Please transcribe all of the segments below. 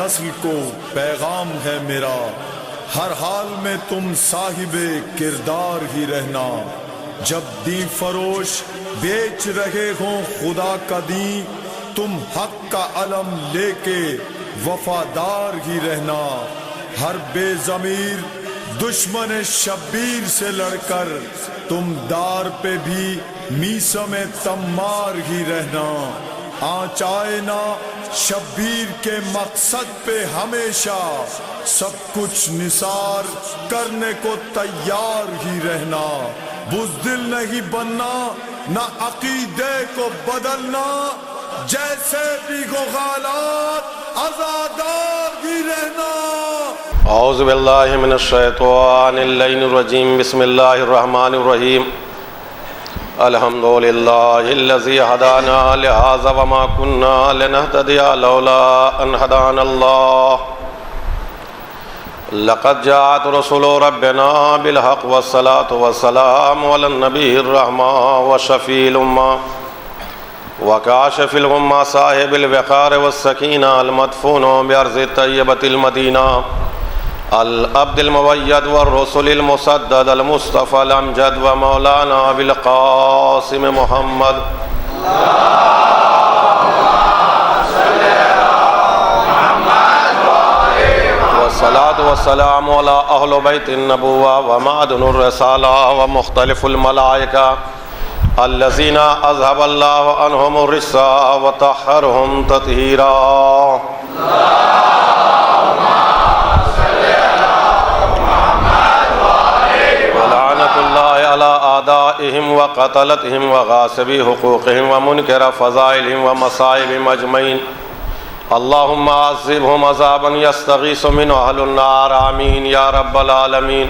نسل کو پیغام ہے میرا، ہر حال میں تم صاحب کردار ہی رہنا۔ جب دین فروش بیچ رہے ہوں خدا کا دین، تم حق کا علم لے کے وفادار ہی رہنا۔ ہر بے ضمیر دشمن شبیر سے لڑ کر تم دار پہ بھی میثم تمار ہی رہنا۔ آنچ آئے نہ شبیر کے مقصد پہ ہمیشہ، سب کچھ نثار کرنے کو تیار ہی رہنا۔ بزدل نہیں بننا، نہ عقیدے کو بدلنا، جیسے بھی ہو حالات آزادار ہی رہنا۔ اعوذ باللہ من الشیطان اللعین الرجیم، بسم اللہ الرحمن الرحیم۔ الحمدللہ الذی ہدانا لہذا وما کننا لنہتدی لولا ان ہدانا اللہ۔ لقد جاءت رسول ربنا بالحق والصلاة والسلام علی النبی الرحمہ وشفیع الامہ وکاشف الغمہ صاحب الوقار والسکینہ المدفون بارض طیبۃ المدینہ العبد الموید والرسول المسدد المصطفى الامجد ومولانا بالقاسم محمد والصلاة والسلام على اہل بیت النبوہ ومعدن الرسالہ ومختلف الملائکہ الذین اذهب اللہ عنہم الرجس وطہرہم تطہیرا۔ اعدائهم وقتلتهم وغاصبی حقوقهم ومنکر فضائلهم ومصائبهم اجمعین، اللہم عذبهم عذابا یستغیث منہ اہل النار، آمین یا رب العالمین۔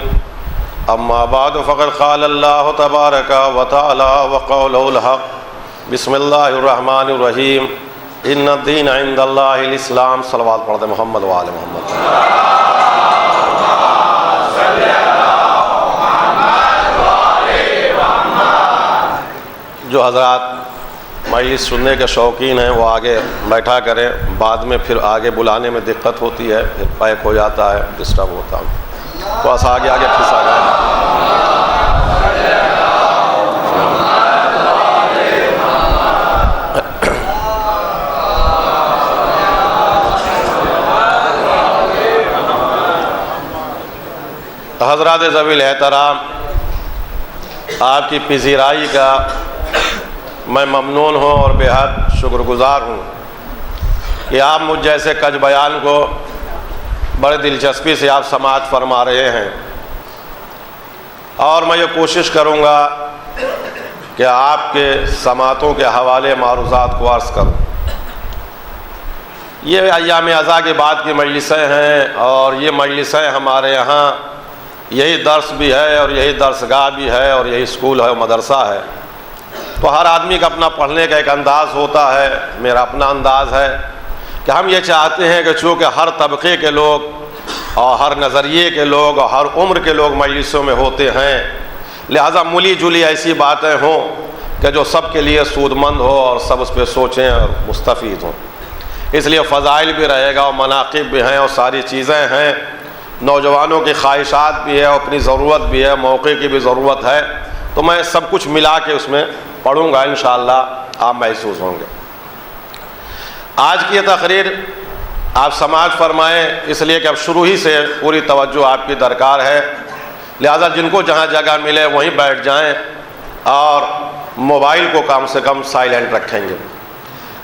اما بعد فقد قال اللہ تبارک وتعالی وقولہ الحق، بسم اللہ الرحمن الرحیم، ان الدین عند اللہ الاسلام۔ صلوات پڑھ دیں محمد وآل محمد۔ جو حضرات مجلس سننے کے شوقین ہیں وہ آگے بیٹھا کریں، بعد میں پھر آگے بلانے میں دقت ہوتی ہے، پھر پیک ہو جاتا ہے، ڈسٹرب ہوتا ہے، بس آگے پھنسا گیا۔ حضرات ذوی الاحترام، آپ کی پذیرائی کا میں ممنون ہوں اور بے حد شکر گزار ہوں کہ آپ مجھ جیسے کج بیان کو بڑے دلچسپی سے آپ سماعت فرما رہے ہیں، اور میں یہ کوشش کروں گا کہ آپ کے سماعتوں کے حوالے معروضات کو عرض کروں۔ یہ ایام عزا کے بعد کی مجلسیں ہیں، اور یہ مجلسیں ہمارے یہاں یہی درس بھی ہے اور یہی درسگاہ بھی ہے اور یہی اسکول ہے اور مدرسہ ہے، تو ہر آدمی کا اپنا پڑھنے کا ایک انداز ہوتا ہے۔ میرا اپنا انداز ہے کہ ہم یہ چاہتے ہیں کہ چونکہ ہر طبقے کے لوگ اور ہر نظریے کے لوگ اور ہر عمر کے لوگ مجلسوں میں ہوتے ہیں، لہٰذا ملی جلی ایسی باتیں ہوں کہ جو سب کے لیے سود مند ہو اور سب اس پہ سوچیں اور مستفید ہوں۔ اس لیے فضائل بھی رہے گا اور مناقب بھی ہیں اور ساری چیزیں ہیں، نوجوانوں کی خواہشات بھی ہے، اپنی ضرورت بھی ہے، موقع کی بھی ضرورت ہے، تو میں سب کچھ ملا کے اس میں پڑھوں گا، انشاءاللہ آپ محسوس ہوں گے۔ آج کی یہ تقریر آپ سماعت فرمائیں، اس لیے کہ اب شروع ہی سے پوری توجہ آپ کی درکار ہے، لہذا جن کو جہاں جگہ ملے وہیں بیٹھ جائیں اور موبائل کو کم سے کم سائلنٹ رکھیں گے۔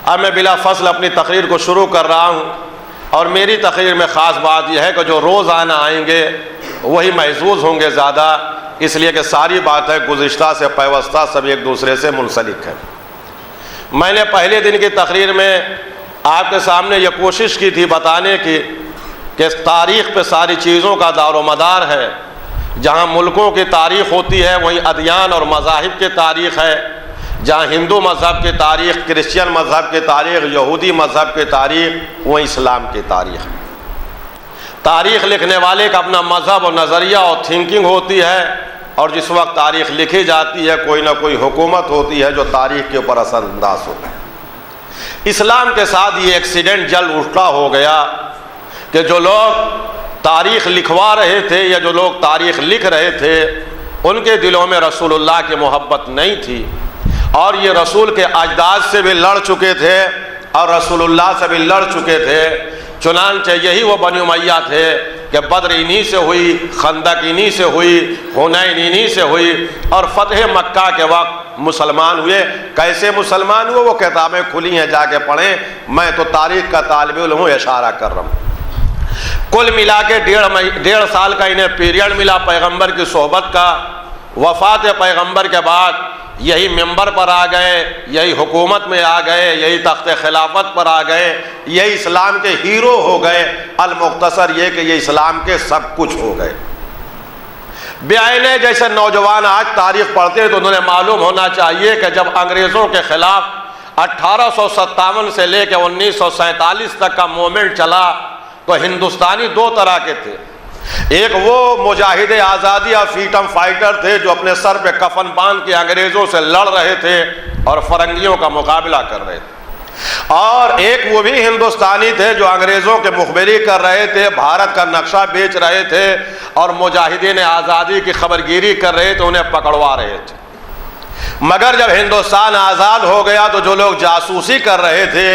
اب میں بلا فصل اپنی تقریر کو شروع کر رہا ہوں، اور میری تقریر میں خاص بات یہ ہے کہ جو روزانہ آئیں گے وہی محظوظ ہوں گے زیادہ، اس لیے کہ ساری باتیں گزشتہ سے پیوستہ سب ایک دوسرے سے منسلک ہیں۔ میں نے پہلے دن کی تقریر میں آپ کے سامنے یہ کوشش کی تھی بتانے کی کہ تاریخ پہ ساری چیزوں کا دار و مدار ہے، جہاں ملکوں کی تاریخ ہوتی ہے وہیں ادیان اور مذاہب کی تاریخ ہے، جہاں ہندو مذہب کی تاریخ، کرسچین مذہب کی تاریخ، یہودی مذہب کی تاریخ، وہیں اسلام کی تاریخ۔ تاریخ لکھنے والے کا اپنا مذہب اور نظریہ اور تھنکنگ ہوتی ہے، اور جس وقت تاریخ لکھی جاتی ہے کوئی نہ کوئی حکومت ہوتی ہے جو تاریخ کے اوپر اثر انداز ہوتا ہے۔ اسلام کے ساتھ یہ ایکسیڈنٹ جل اٹھا ہو گیا کہ جو لوگ تاریخ لکھوا رہے تھے یا جو لوگ تاریخ لکھ رہے تھے ان کے دلوں میں رسول اللہ کی محبت نہیں تھی، اور یہ رسول کے اجداد سے بھی لڑ چکے تھے اور رسول اللہ سے بھی لڑ چکے تھے۔ چنانچہ یہی وہ بنی امیہ تھے کہ بدر انہی سے ہوئی، خندق انہی سے ہوئی، حنین انہی سے ہوئی، اور فتح مکہ کے وقت مسلمان ہوئے۔ کیسے مسلمان ہوئے وہ کتابیں کھلی ہیں، جا کے پڑھیں، میں تو تاریخ کا طالب علم ہوں، اشارہ کر رہا ہوں۔ کل ملا کے 1.5 سال کا انہیں پیریڈ ملا پیغمبر کی صحبت کا۔ وفات پیغمبر کے بعد یہی ممبر پر آ گئے، یہی حکومت میں آ گئے، یہی تخت خلافت پر آ گئے، یہی اسلام کے ہیرو ہو گئے۔ المختصر یہ کہ یہ اسلام کے سب کچھ ہو گئے۔ بیائنے جیسے نوجوان آج تاریخ پڑھتے ہیں تو انہیں معلوم ہونا چاہیے کہ جب انگریزوں کے خلاف 1857 سے لے کے 1947 تک کا موومنٹ چلا تو ہندوستانی 2 طرح کے تھے۔ ایک وہ مجاہد آزادی اور فریڈم فائٹر تھے جو اپنے سر پہ کفن باندھ کے انگریزوں سے لڑ رہے تھے اور فرنگیوں کا مقابلہ کر رہے تھے، اور ایک وہ بھی ہندوستانی تھے جو انگریزوں کے مخبری کر رہے تھے، بھارت کا نقشہ بیچ رہے تھے اور مجاہدین آزادی کی خبرگیری کر رہے تھے، انہیں پکڑوا رہے تھے۔ مگر جب ہندوستان آزاد ہو گیا تو جو لوگ جاسوسی کر رہے تھے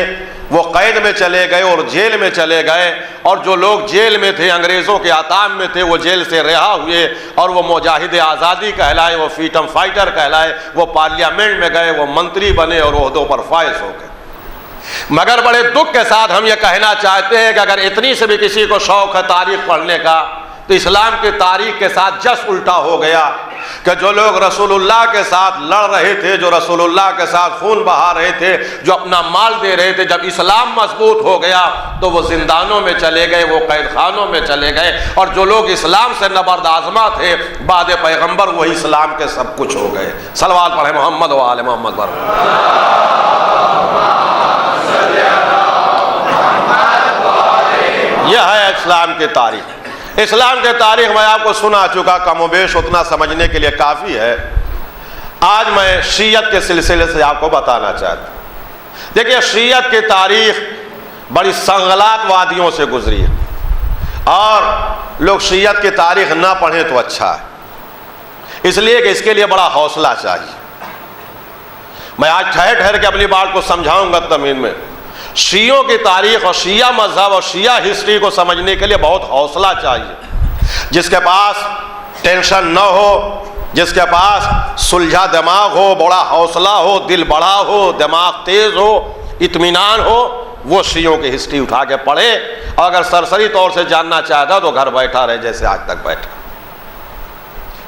وہ قید میں چلے گئے اور جیل میں چلے گئے، اور جو لوگ جیل میں تھے، انگریزوں کے اطام میں تھے، وہ جیل سے رہا ہوئے اور وہ مجاہد آزادی کہلائے، وہ فریڈم فائٹر کہلائے، وہ پارلیمنٹ میں گئے، وہ منتری بنے اور عہدوں پر فائز ہو گئے۔ مگر بڑے دکھ کے ساتھ ہم یہ کہنا چاہتے ہیں کہ اگر اتنی سے بھی کسی کو شوق ہے تاریخ پڑھنے کا تو اسلام کی تاریخ کے ساتھ جس الٹا ہو گیا کہ جو لوگ رسول اللہ کے ساتھ لڑ رہے تھے، جو رسول اللہ کے ساتھ خون بہا رہے تھے، جو اپنا مال دے رہے تھے، جب اسلام مضبوط ہو گیا تو وہ زندانوں میں چلے گئے، وہ قید خانوں میں چلے گئے، اور جو لوگ اسلام سے نبرد آزما تھے بعد پیغمبر وہی اسلام کے سب کچھ ہو گئے۔ صلوات پڑھیں محمد و آل محمد پر۔ یہ ہے اسلام کی تاریخ۔ اسلام کے تاریخ میں آپ کو سنا چکا، کم و بیش اتنا سمجھنے کے لیے کافی ہے۔ آج میں شیعت کے سلسلے سے آپ کو بتانا چاہتا ہوں۔ دیکھیے، شیعت کی تاریخ بڑی سنگلات وادیوں سے گزری ہے، اور لوگ شیعت کی تاریخ نہ پڑھیں تو اچھا ہے، اس لیے کہ اس کے لیے بڑا حوصلہ چاہیے۔ میں آج ٹھہر ٹھہر کے اپنی بات کو سمجھاؤں گا تمہید میں۔ شیعوں کی تاریخ اور شیعہ مذہب اور شیعہ ہسٹری کو سمجھنے کے لیے بہت حوصلہ چاہیے۔ جس کے پاس ٹینشن نہ ہو، جس کے پاس سلجھا دماغ ہو، بڑا حوصلہ ہو، دل بڑا ہو، دماغ تیز ہو، اطمینان ہو، وہ شیعوں کی ہسٹری اٹھا کے پڑھے، اور اگر سرسری طور سے جاننا چاہتا تو گھر بیٹھا رہے جیسے آج تک بیٹھا۔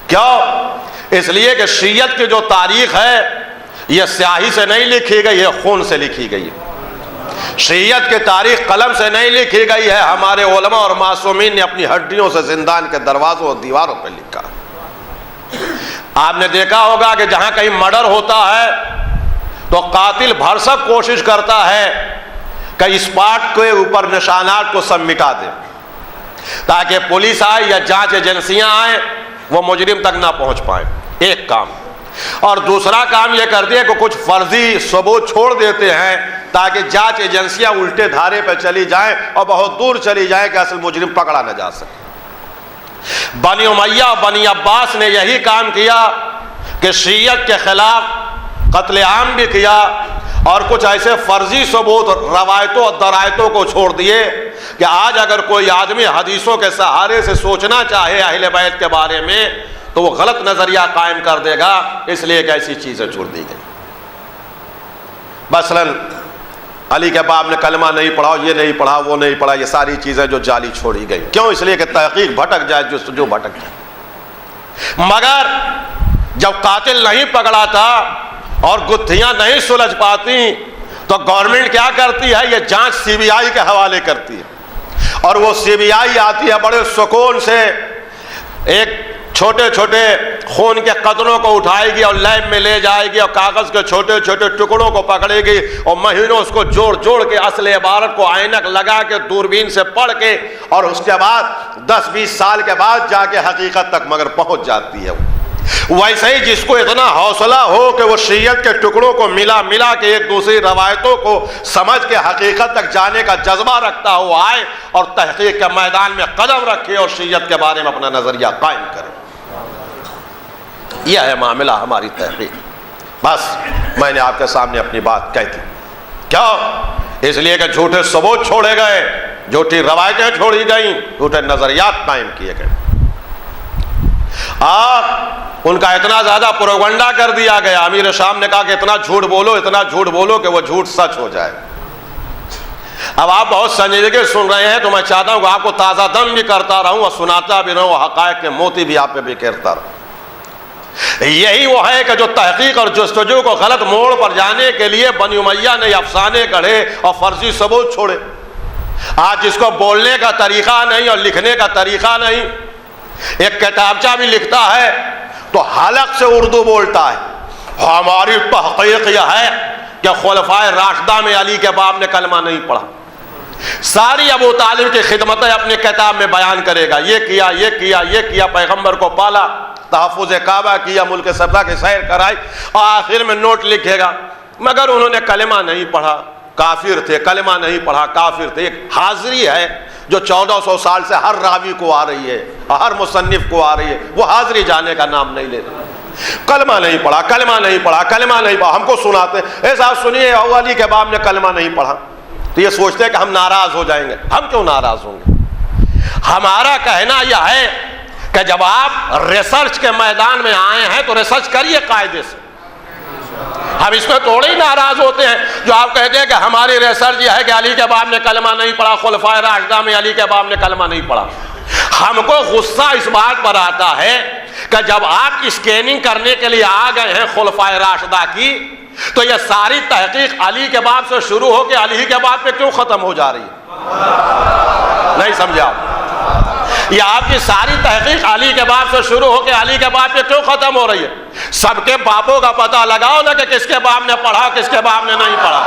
کیوں؟ اس لیے کہ شیعت کی جو تاریخ ہے یہ سیاہی سے نہیں لکھی گئی ہے، خون سے لکھی گئی ہے۔ شیعت کی تاریخ قلم سے نہیں لکھی گئی ہے، ہمارے علماء اور معصومین نے اپنی ہڈیوں سے زندان کے دروازوں اور دیواروں پہ لکھا۔ آپ نے دیکھا ہوگا کہ جہاں کہیں مرڈر ہوتا ہے تو قاتل بھرسک کوشش کرتا ہے کہ اسپاٹ کے اوپر نشانات کو سب مٹا دے، تاکہ پولیس آئے یا جانچ ایجنسیاں آئیں وہ مجرم تک نہ پہنچ پائیں، ایک کام۔ اور دوسرا کام یہ کرتے ہیں کہ کچھ فرضی ثبوت چھوڑ دیتے ہیں تاکہ جانچ ایجنسیاں الٹے دھارے پہ چلی جائیں اور بہت دور چلی جائیں کہ اصل مجرم پکڑا نہ جا سکے۔ بنی امیہ اور بنی عباس نے یہی کام کیا کہ شیعت کے خلاف قتل عام بھی کیا، اور کچھ ایسے فرضی ثبوت روایتوں اور درایتوں کو چھوڑ دیے کہ آج اگر کوئی آدمی حدیثوں کے سہارے سے سوچنا چاہے اہل بیت کے بارے میں تو وہ غلط نظریہ قائم کر دے گا، اس لیے کہ ایسی چیزیں چھوڑ دی گئی۔ مثلاً علی کے باپ نے کلمہ نہیں پڑھا، یہ نہیں پڑھا، وہ نہیں پڑھا، یہ ساری چیزیں جو جعلی چھوڑی گئی۔ کیوں؟ اس لیے کہ تحقیق بھٹک جائے جو بھٹک جائے۔ مگر جب قاتل نہیں پکڑا تھا اور گتھیاں نہیں سلجھ پاتی تو گورنمنٹ کیا کرتی ہے؟ یہ جانچ سی بی آئی کے حوالے کرتی ہے، اور وہ سی بی آئی آتی ہے بڑے سکون سے، ایک چھوٹے چھوٹے خون کے قطروں کو اٹھائے گی اور لیب میں لے جائے گی، اور کاغذ کے چھوٹے چھوٹے ٹکڑوں کو پکڑے گی اور مہینوں اس کو جوڑ جوڑ کے اصل عبارت کو عینک لگا کے دوربین سے پڑھ کے، اور اس کے بعد 10-20 سال کے بعد جا کے حقیقت تک مگر پہنچ جاتی ہے۔ ویسے ہی جس کو اتنا حوصلہ ہو کہ وہ شریعت کے ٹکڑوں کو ملا ملا کے ایک دوسری روایتوں کو سمجھ کے حقیقت تک جانے کا جذبہ رکھتا ہو آئے اور تحقیق کے میدان میں قدم رکھے اور شریعت کے بارے میں اپنا نظریہ قائم کرے. یہ ہے معاملہ ہماری تحقیق. بس میں نے آپ کے سامنے اپنی بات کہہ دی. کیا؟ اس لیے کہ جھوٹے ثبوت چھوڑے گئے، جھوٹی روایتیں چھوڑی گئیں، جھوٹے نظریات قائم کیے گئے. ان کا اتنا زیادہ پروپیگنڈا کر دیا گیا. امیر شام نے کہا کہ اتنا جھوٹ بولو، اتنا جھوٹ بولو کہ وہ جھوٹ سچ ہو جائے. اب آپ بہت سنجیدگی سے سن رہے ہیں تو میں چاہتا ہوں کہ آپ کو تازہ دم بھی کرتا رہوں اور سناتا بھی رہوں، حقائق کے موتی بھی آپ پہ بکھیرتا رہوں. یہی وہ ہے کہ جو تحقیق اور جستجو کو غلط موڑ پر جانے کے لیے بنی امیہ نے افسانے گڑھے اور فرضی ثبوت چھوڑے. آج جس کو بولنے کا طریقہ نہیں اور لکھنے کا طریقہ نہیں، ایک کتابچہ بھی لکھتا ہے تو حلق سے اردو بولتا ہے. ہماری تحقیق یہ ہے کہ خلفائے راشدہ میں علی کے باپ نے کلمہ نہیں پڑھا. ساری ابو طالب کی خدمتیں اپنے کتاب میں بیان کرے گا. یہ کیا، یہ کیا، یہ کیا، پیغمبر کو پالا، تحفظ کعبہ کیا، ملک سبزہ کی سیر کرائی، اور آخر میں نوٹ لکھے گا مگر انہوں نے کلمہ نہیں پڑھا، کافر تھے. کلمہ نہیں پڑھا، کافر تھے. ایک حاضری ہے جو 1400 سال سے ہر راوی کو آ رہی ہے، ہر مصنف کو آ رہی ہے. وہ حاضری جانے کا نام نہیں لے رہا. کلمہ نہیں پڑھا، کلمہ نہیں پڑھا، کلمہ نہیں پڑھا. ہم کو سناتے ہیں، اے صاحب سنیے علی کے باپ نے کلمہ نہیں پڑھا، تو یہ سوچتے ہیں کہ ہم ناراض ہو جائیں گے. ہم کیوں ناراض ہوں گے؟ ہمارا کہنا یہ ہے کہ جب آپ ریسرچ کے میدان میں آئے ہیں تو ریسرچ کریے قاعدے سے. ہم اس میں تھوڑے ہی ناراض ہوتے ہیں جو آپ کہتے ہیں کہ ہماری ریسرچ یہ ہے کہ علی کے باپ نے کلمہ نہیں پڑھا، خلفائے راشدہ میں علی کے باپ نے کلمہ نہیں پڑھا. ہم کو غصہ اس بات پر آتا ہے کہ جب آپ اسکیننگ کرنے کے لیے آ گئے ہیں خلفائے راشدہ کی، تو یہ ساری تحقیق علی کے باپ سے شروع ہو کے علی کے باپ پہ کیوں ختم ہو جا رہی ہے؟ نہیں سمجھے آپ؟ یہ آپ کی ساری تحقیق علی کے باپ سے شروع ہو کے علی کے باپ پہ کیوں ختم ہو رہی ہے؟ سب کے باپوں کا پتہ لگاؤ نا کہ کس کے باپ نے پڑھا، کس کے باپ نے نہیں پڑھا.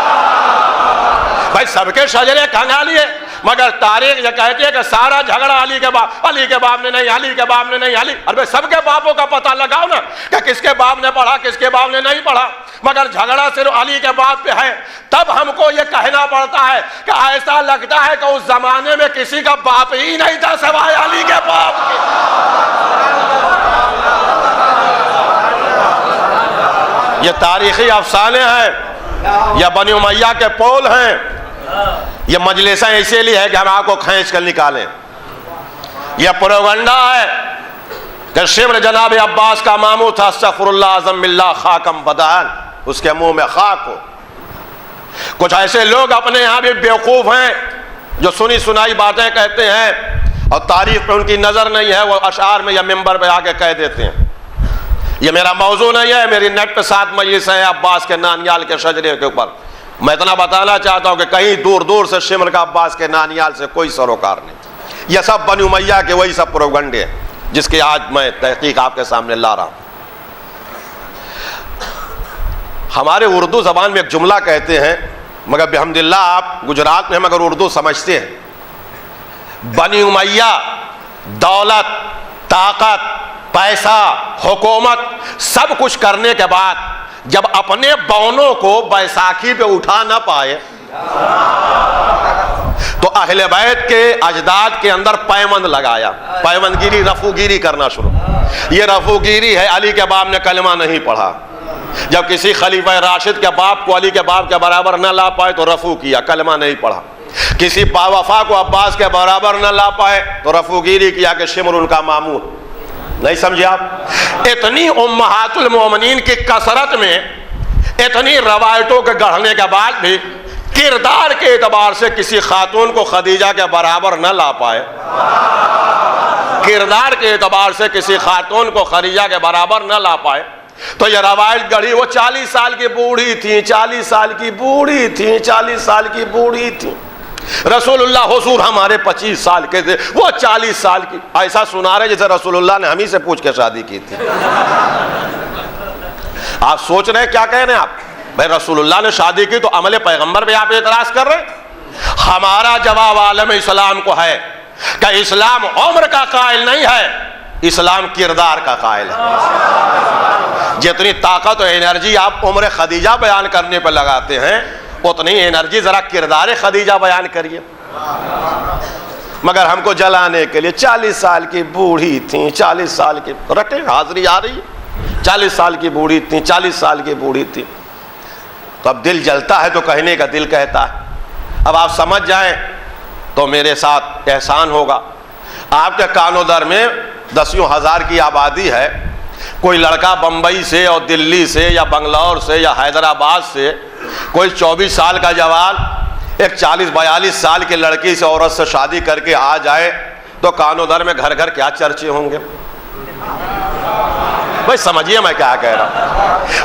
بھائی سب کے شجرے کنگالیے، مگر تاریخ یہ کہتی ہے کہ سارا جھگڑا علی کے باپ نے نہیں، علی کے باپ نے نہیں، علی. ارے سب کے باپوں کا پتہ لگاؤ نا کہ کس کے باپ نے پڑھا، کس کے باپ نے نہیں پڑھا. مگر جھگڑا صرف علی کے باپ پہ ہے. تب ہم کو یہ کہنا پڑتا ہے کہ ایسا لگتا ہے کہ اس زمانے میں کسی کا باپ ہی نہیں تھا سوائے علی کے باپ کے. یہ تاریخی افسانے ہیں، یہ بنی امیہ کے پول ہیں. یہ مجلسیں اسی لیے ہے کہ ہم آپ کو کھینچ کر نکالیں. یہ پروپیگنڈا ہے کہ شبر جناب عباس کا ماموں تھا، استغفر اللہ اعظم باللہ خاکم بدان، اس کے منہ میں خاک ہو. کچھ ایسے لوگ اپنے یہاں بھی بیوقوف ہیں جو سنی سنائی باتیں کہتے ہیں اور تاریخ پہ ان کی نظر نہیں ہے، وہ اشعار میں یا منبر پہ آ کے کہہ دیتے ہیں. یہ میرا موضوع نہیں ہے، میری نیٹ پہ 7 مجلس ہے عباس کے نانیال کے شجرے کے اوپر. میں اتنا بتانا چاہتا ہوں کہ کہیں دور دور سے شمر کا عباس کے نانیال سے کوئی سروکار نہیں. یہ سب بنی امیہ کے وہی سب پروپیگنڈے ہیں جس کی آج میں تحقیق آپ کے سامنے لا رہا ہوں. ہمارے اردو زبان میں ایک جملہ کہتے ہیں، مگر بحمداللہ آپ گجرات میں ہیں مگر اردو سمجھتے ہیں. بنی امیہ دولت، طاقت، پیسہ، حکومت سب کچھ کرنے کے بعد جب اپنے بونوں کو بیساکھی پہ اٹھا نہ پائے تو اہل بیت کے اجداد کے اندر پیوند لگایا، پیوند گیری، رفو گیری کرنا شروع. یہ رفو گیری ہے. علی کے باپ نے کلمہ نہیں پڑھا. جب کسی خلیفہ راشد کے باپ کو علی کے باپ کے برابر نہ لا پائے تو رفو کیا، کلمہ نہیں پڑھا. کسی باوفا کو عباس کے برابر نہ لا پائے تو رفو گیری کیا کہ شمر ان کا ماموں. نہیں سمجھے آپ؟ اتنی امہات المومنین کی کثرت میں، اتنی روایتوں کے گڑھنے کے بعد بھی کردار کے اعتبار سے کسی خاتون کو خدیجہ کے برابر نہ لا پائے، کردار کے اعتبار سے کسی خاتون کو خدیجہ کے برابر نہ لا پائے تو یہ روایت گڑھی. وہ 40 سال کی بوڑھی تھی، 40 سال کی بوڑھی تھی، 40 سال کی بوڑھی تھی. رسول اللہ حضور ہمارے 25 سال کے تھے، وہ 40 سال کی. ایسا سنا رہے جیسے رسول اللہ نے ہم ہی سے پوچھ کے شادی کی تھی. آپ سوچ رہے ہیں کیا کہہ رہے ہیں آپ؟ بھائی رسول اللہ نے شادی کی تو عمل پیغمبر پہ آپ اعتراض کر رہے ہیں. ہمارا جواب عالم اسلام کو ہے کہ اسلام عمر کا قائل نہیں ہے، اسلام کردار کا قائل ہے۔ جتنی طاقت و انرجی آپ عمر خدیجہ بیان کرنے پہ لگاتے ہیں اتنی انرجی ذرا کردار خدیجہ بیان کریے۔ مگر ہم کو جلانے کے لیے 40 سال کی بوڑھی تھیں، 40 سال کی رٹے حاضری آ رہی ہے، 40 سال کی بوڑھی تھیں، 40 سال کی بوڑھی تھیں، تو اب دل جلتا ہے تو کہنے کا دل کہتا ہے۔ اب آپ سمجھ جائیں تو میرے ساتھ احسان ہوگا۔ آپ کے کانو در میں 10 ہزار کی آبادی ہے، کوئی لڑکا بمبئی سے اور دلی سے یا بنگلور سے یا حیدرآباد سے کوئی 24 سال کا جوان ایک 40-42 سال کی لڑکی سے عورت سے شادی کر کے آ جائے تو کانو در میں گھر گھر کیا چرچے ہوں گے؟ بھائی سمجھیے میں کیا کہہ رہا ہوں۔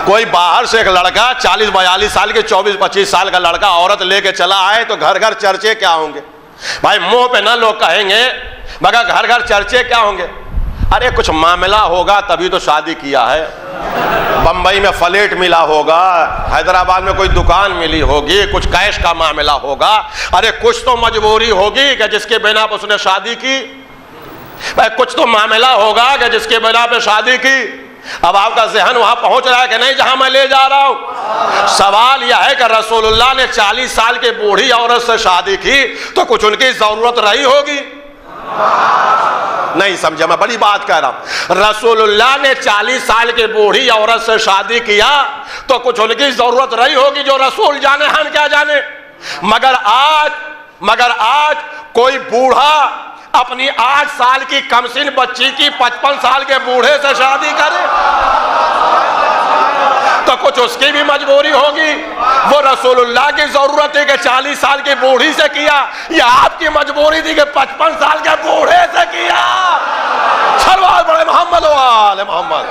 کوئی باہر سے ایک لڑکا 40-42 سال کے 24-25 سال کا لڑکا عورت لے کے چلا آئے تو گھر گھر چرچے کیا ہوں گے؟ بھائی منہ پہ نہ لوگ کہیں گے مگر گھر گھر چرچے کیا ہوں گے؟ ارے کچھ معاملہ ہوگا تبھی تو شادی کیا ہے۔ بمبئی میں فلیٹ ملا ہوگا، حیدرآباد میں کوئی دکان ملی ہوگی، کچھ کیش کا معاملہ ہوگا، ارے کچھ تو مجبوری ہوگی کہ جس کے بنا پر اس نے شادی کی، بھائی کچھ تو معاملہ ہوگا کہ جس کے بنا پہ شادی کی۔ اب آپ کا ذہن وہاں پہنچ رہا ہے کہ نہیں جہاں میں لے جا رہا ہوں؟ سوال یہ ہے کہ رسول اللہ نے 40 سال کی بوڑھی عورت سے شادی کی تو کچھ ان کی ضرورت رہی ہوگی؟ نہیں سمجھا، میں بڑی بات کہہ رہا ہوں۔ رسول اللہ نے 40 سال کی بوڑھی عورت سے شادی کیا تو کچھ ان کی ضرورت رہی ہوگی جو رسول جانے ہم کیا جانے۔ مگر آج کوئی بوڑھا اپنی 8 سال کی کمسن بچی کی 55 سال کے بوڑھے سے شادی کرے تو کچھ اس کی بھی مجبوری ہوگی۔ وہ رسول اللہ کی ضرورت تھی کہ 40 سال کی بوڑھی سے کیا، یا آپ کی مجبوری تھی کہ 55 سال کے بوڑھے سے کیا؟ صلوات پڑھے محمد و آل محمد۔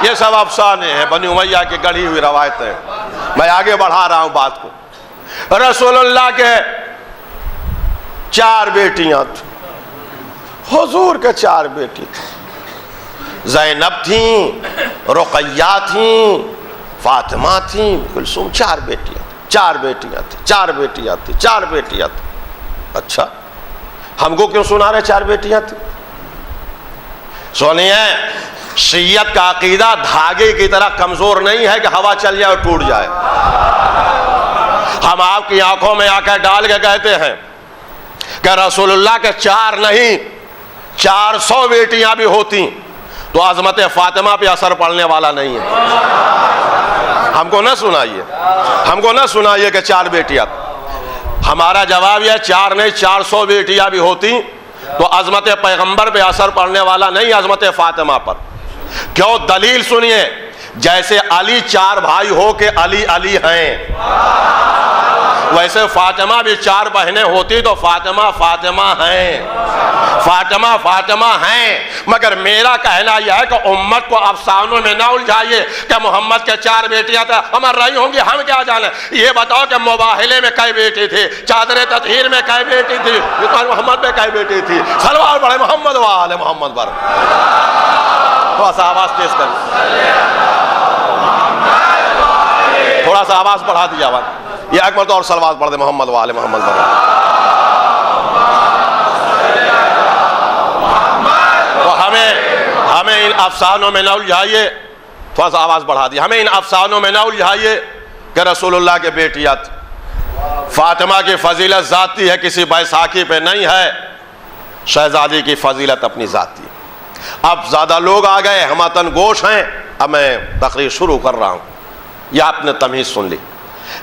یہ سب افسانے ہیں، بنی امیہ کی گڑھی ہوئی روایتیں۔ میں آگے بڑھا رہا ہوں بات کو۔ رسول اللہ کے 4 بیٹیاں تھیں، حضور کے 4 بیٹی تھیں، زینب تھیں، رقیہ تھیں، فاطمہ تھیں، کلثوم، 4 بیٹیاں تھیں۔ اچھا ہم کو کیوں سنا رہے 4 بیٹیاں تھیں؟ سنیے، شیعت کا عقیدہ دھاگے کی طرح کمزور نہیں ہے کہ ہوا چل جائے اور ٹوٹ جائے۔ ہم آپ کی آنکھوں میں آ کے ڈال کے کہتے ہیں کہ رسول اللہ کے 4 نہیں 400 بیٹیاں بھی ہوتی تو عظمت فاطمہ پہ اثر پڑنے والا نہیں ہے۔ ہم کو نہ سنائیے کہ 4 بیٹیاں۔ ہمارا جواب یہ 4 نہیں 400 بیٹیاں بھی ہوتی تو عظمت پیغمبر پہ اثر پڑنے والا نہیں، عظمت فاطمہ پر۔ کیوں؟ دلیل سنیے، جیسے علی 4 بھائی ہو کے علی ہیں، ویسے فاطمہ بھی 4 بہنیں ہوتی تو فاطمہ ہیں۔ مگر میرا کہنا یہ ہے کہ امت کو افسانوں میں نہ الجھائیے کہ محمد کے 4 بیٹیاں تھا ہمیں رہی ہوں گی، ہم کیا جانے۔ یہ بتاؤ کہ مباہلے میں کئی بیٹی تھی، چادر تطہیر میں کئی بیٹی تھی، محمد پہ کئی بیٹی تھی؟ صلوات پڑھے محمد و آل محمد پر۔ تھوڑا سا آواز تیز کر، تھوڑا سا آواز بڑھا دیا آواز۔ یہ ایک مرتبہ اور صلوات پڑھ دے محمد و آل محمد پر۔ تو ہمیں ان افسانوں میں نہ الجھائیے، تھوڑا سا آواز بڑھا دیا، ہمیں ان افسانوں میں نہ الجھائیے کہ رسول اللہ کے بیٹیاں تھیں۔ فاطمہ کی فضیلت ذاتی ہے، کسی بیساکھی پہ نہیں ہے۔ شہزادی کی فضیلت اپنی ذاتی ہے۔ اب زیادہ لوگ آ گئے، ہم وطن گوش ہیں، اب میں تقریر شروع کر رہا ہوں۔ یہ آپ نے تمیز سن لی،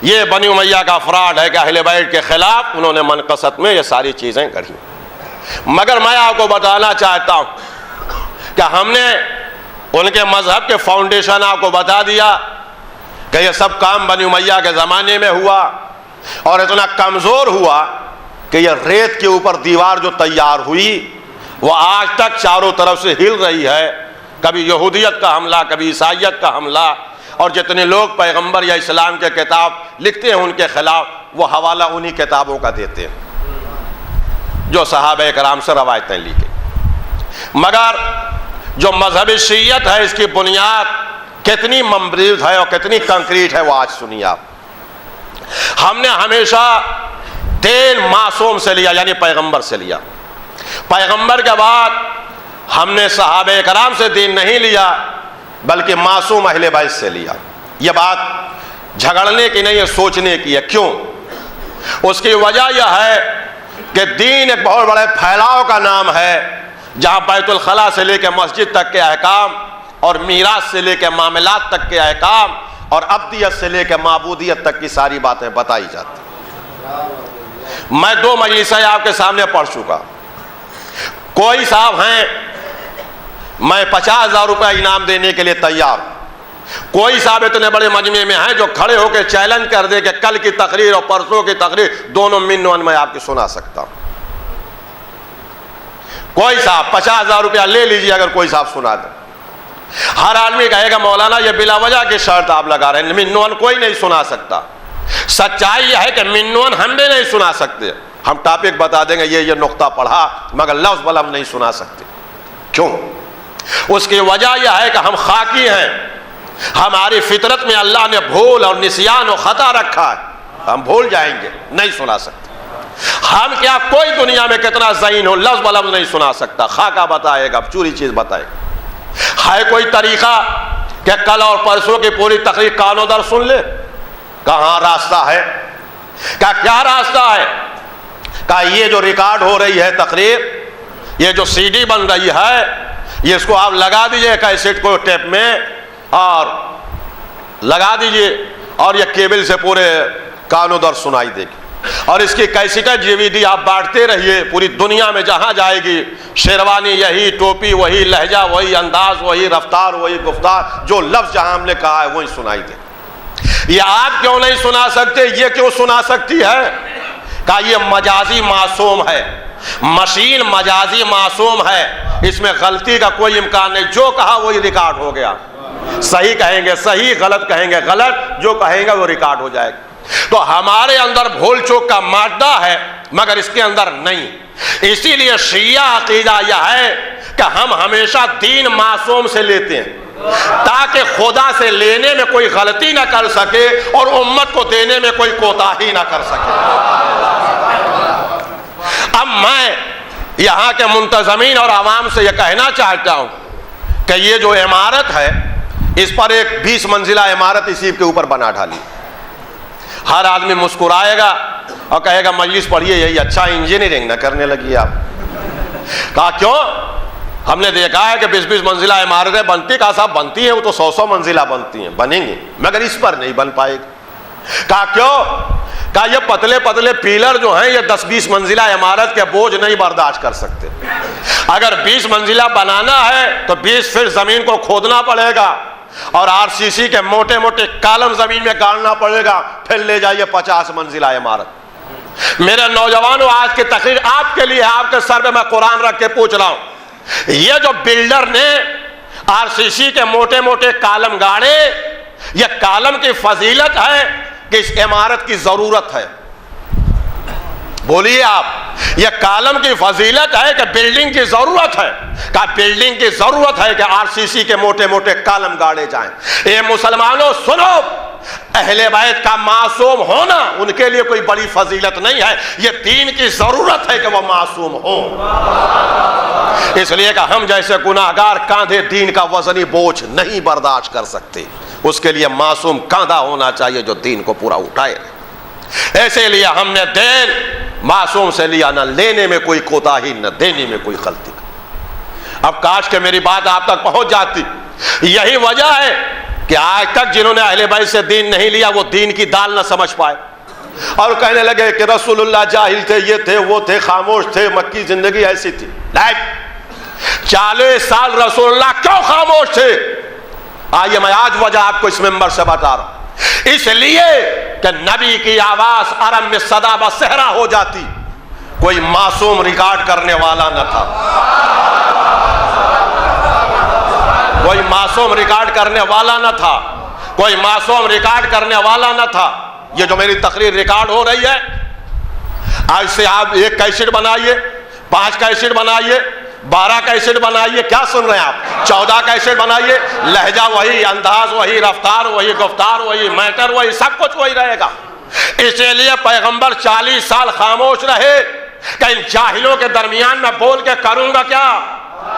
یہ بنی امیہ کا فراڈ ہے کہ اہل بیت کے خلاف انہوں نے منقصت میں یہ ساری چیزیں گڑھی۔ مگر میں آپ کو بتانا چاہتا ہوں کہ ہم نے ان کے مذہب کے فاؤنڈیشن آپ کو بتا دیا کہ یہ سب کام بنی امیہ کے زمانے میں ہوا، اور اتنا کمزور ہوا کہ یہ ریت کے اوپر دیوار جو تیار ہوئی وہ آج تک چاروں طرف سے ہل رہی ہے۔ کبھی یہودیت کا حملہ، کبھی عیسائیت کا حملہ، اور جتنے لوگ پیغمبر یا اسلام کے کتاب لکھتے ہیں ان کے خلاف وہ حوالہ انہی کتابوں کا دیتے ہیں جو صحابہ کرام سے روایتیں لکھی۔ مگر جو مذہب شیعت ہے اس کی بنیاد کتنی ممبریز ہے اور کتنی کنکریٹ ہے وہ آج سنیے آپ۔ ہم نے ہمیشہ دین معصوم سے لیا، یعنی پیغمبر سے لیا. پیغمبر کے بعد ہم نے صحابہ کرام سے دین نہیں لیا بلکہ معصوم اہل بیت سے لیا. یہ بات جھگڑنے کی نہیں ہے، سوچنے کی ہے. کیوں؟ اس کی وجہ یہ ہے کہ دین ایک بہت بڑے پھیلاؤ کا نام ہے جہاں بیت الخلاء سے لے کے مسجد تک کے احکام اور میراث سے لے کے معاملات تک کے احکام اور عبدیت سے لے کے معبودیت تک کی ساری باتیں بتائی جاتی. میں 2 مجلسیں آپ کے سامنے پڑھ چکا. کوئی صاحب ہیں میں 50,000 روپے انعام دینے کے لیے تیار. کوئی صاحب اتنے بڑے مجمع میں ہیں جو کھڑے ہو کے چیلنج کر دے کہ کل کی تقریر اور پرسوں کی تقریر دونوں من میں آپ کی سنا سکتا ہوں. کوئی صاحب 50,000 روپیہ لے لیجیے اگر کوئی صاحب سنا دے. ہر آدمی کہے گا مولانا یہ بلا وجہ کی شرط آپ لگا رہے ہیں، من کوئی نہیں سنا سکتا. سچائی یہ ہے کہ من ہم بھی نہیں سنا سکتے. ہم ٹاپک بتا دیں گے یہ نقطہ پڑھا مگر لفظ بلم نہیں سنا سکتے. کیوں؟ اس کی وجہ یہ ہے کہ ہم خاکی ہیں. ہماری فطرت میں اللہ نے بھول اور نسیان و خطا رکھا ہے. ہم بھول جائیں گے، نہیں سنا سکتے. ہم کیا کوئی دنیا میں کتنا ذہین ہو لفظ بلفظ نہیں سنا سکتا. خاکہ بتائے گا، پوری چیز بتائے گا. ہے کوئی طریقہ کہ کل اور پرسوں کی پوری تقریر کانوں در سن لے؟ کہاں راستہ ہے؟ کیا راستہ ہے؟ کہ یہ جو ریکارڈ ہو رہی ہے تقریر، یہ جو سی ڈی بن رہی ہے، یہ اس کو آپ لگا دیجئے کیسٹ کو ٹیپ میں اور لگا دیجئے اور یہ کیبل سے پورے کانوں در سنائی دے گی. اور اس کی کیسٹ DVD آپ بانٹتے رہیے پوری دنیا میں جہاں جائے گی. شیروانی یہی، ٹوپی وہی، لہجہ وہی، انداز وہی، رفتار وہی، گفتار جو لفظ جہاں ہم نے کہا ہے وہی سنائی دے. یہ آپ کیوں نہیں سنا سکتے؟ یہ کیوں سنا سکتی ہے؟ کہ یہ مجازی معصوم ہے. مشین مجازی معصوم ہے، اس میں غلطی کا کوئی امکان نہیں. جو کہا وہی ریکارڈ ہو گیا. صحیح کہیں گے صحیح، غلط کہیں گے غلط، جو کہیں گے وہ ریکارڈ ہو جائے گا. تو ہمارے اندر بھول چوک کا مادہ ہے مگر اس کے اندر نہیں. اسی لیے شیعہ عقیدہ یہ ہے کہ ہم ہمیشہ دین معصوم سے لیتے ہیں تاکہ خدا سے لینے میں کوئی غلطی نہ کر سکے اور امت کو دینے میں کوئی کوتاہی نہ کر سکے. اب میں یہاں کے منتظمین اور عوام سے یہ کہنا چاہتا ہوں کہ یہ جو عمارت ہے اس پر ایک 20 منزلہ عمارت اسی کے اوپر بنا ڈالی. ہر آدمی مسکرائے گا اور کہے گا مجلس پڑھیے یہی اچھا، انجینئرنگ نہ کرنے لگی آپ. کہا کیوں؟ ہم نے دیکھا ہے کہ 20 منزلہ عمارتیں بنتی. کہا صاحب بنتی ہیں وہ تو 100 منزلہ بنتی ہیں، بنیں گی مگر اس پر نہیں بن پائے گی. کہا کیوں؟ کہا یہ پتلے پتلے پیلر جو ہیں یہ 10-20 منزلہ عمارت کے بوجھ نہیں برداشت کر سکتے. اگر 20 منزلہ بنانا ہے تو 20 فٹ زمین کو کھودنا پڑے گا اور RCC کے موٹے موٹے کالم زمین میں گاڑنا پڑے گا، پھر لے جائیے 50 منزلہ عمارت. میرے نوجوانوں آج کی تقریر آپ کے لیے، آپ کے سر پہ میں قرآن رکھ کے پوچھ رہا ہوں، یہ جو بلڈر نے RCC کے موٹے موٹے کالم گاڑے، یہ کالم کی فضیلت ہے کہ اس عمارت کی ضرورت ہے؟ بولیے آپ. یہ کالم کی فضیلت ہے کہ بلڈنگ کی ضرورت ہے؟ کہ بلڈنگ کی ضرورت ہے کہ RCC کے موٹے موٹے کالم گاڑے جائیں. اے مسلمانوں سنو، اہل بیت کا معصوم ہونا ان کے لیے کوئی بڑی فضیلت نہیں ہے، یہ دین کی ضرورت ہے کہ وہ معصوم ہو. اس لیے کہ ہم جیسے گناہگار کاندھے دین کا وزنی بوجھ نہیں برداشت کر سکتے. اس کے لیے معصوم کاندھا ہونا چاہیے جو دین کو پورا اٹھائے. ایسے لیے ہم نے دین معصوم سے لیا، نہ لینے میں کوئی کوتاہی نہ دینے میں کوئی غلطی. اب کاش کہ میری بات آپ تک پہنچ جاتی. یہی وجہ ہے کہ آج تک جنہوں نے اہل بیت سے دین نہیں لیا وہ دین کی دال نہ سمجھ پائے اور کہنے لگے کہ رسول اللہ جاہل تھے، یہ تھے وہ تھے، خاموش تھے، مکی زندگی ایسی تھی. 40 سال رسول اللہ کیوں خاموش تھے؟ آئیے میں آج وجہ آپ کو اس ممبر سے بتا رہا ہوں. اس لیے کہ نبی کی آواز عرب میں صدا بہ صحرا ہو جاتی. کوئی معصوم ریکارڈ کرنے والا نہ تھا، کوئی معصوم ریکارڈ کرنے والا نہ تھا، کوئی معصوم ریکارڈ کرنے والا نہ تھا. یہ جو میری تقریر ریکارڈ ہو رہی ہے، آج سے آپ 1 کیسٹ بنائیے، 5 کیسٹ بنائیے، 12 کیسٹ بنائیے. کیا سن رہے ہیں آپ؟ 14 کیسٹ بنائیے. لہجہ وہی، انداز وہی، رفتار وہی، گفتار وہی، میٹر وہی، سب کچھ وہی رہے گا. اسی لیے پیغمبر 40 سال خاموش رہے کہ ان جاہلوں کے درمیان میں بول کے کروں گا کیا؟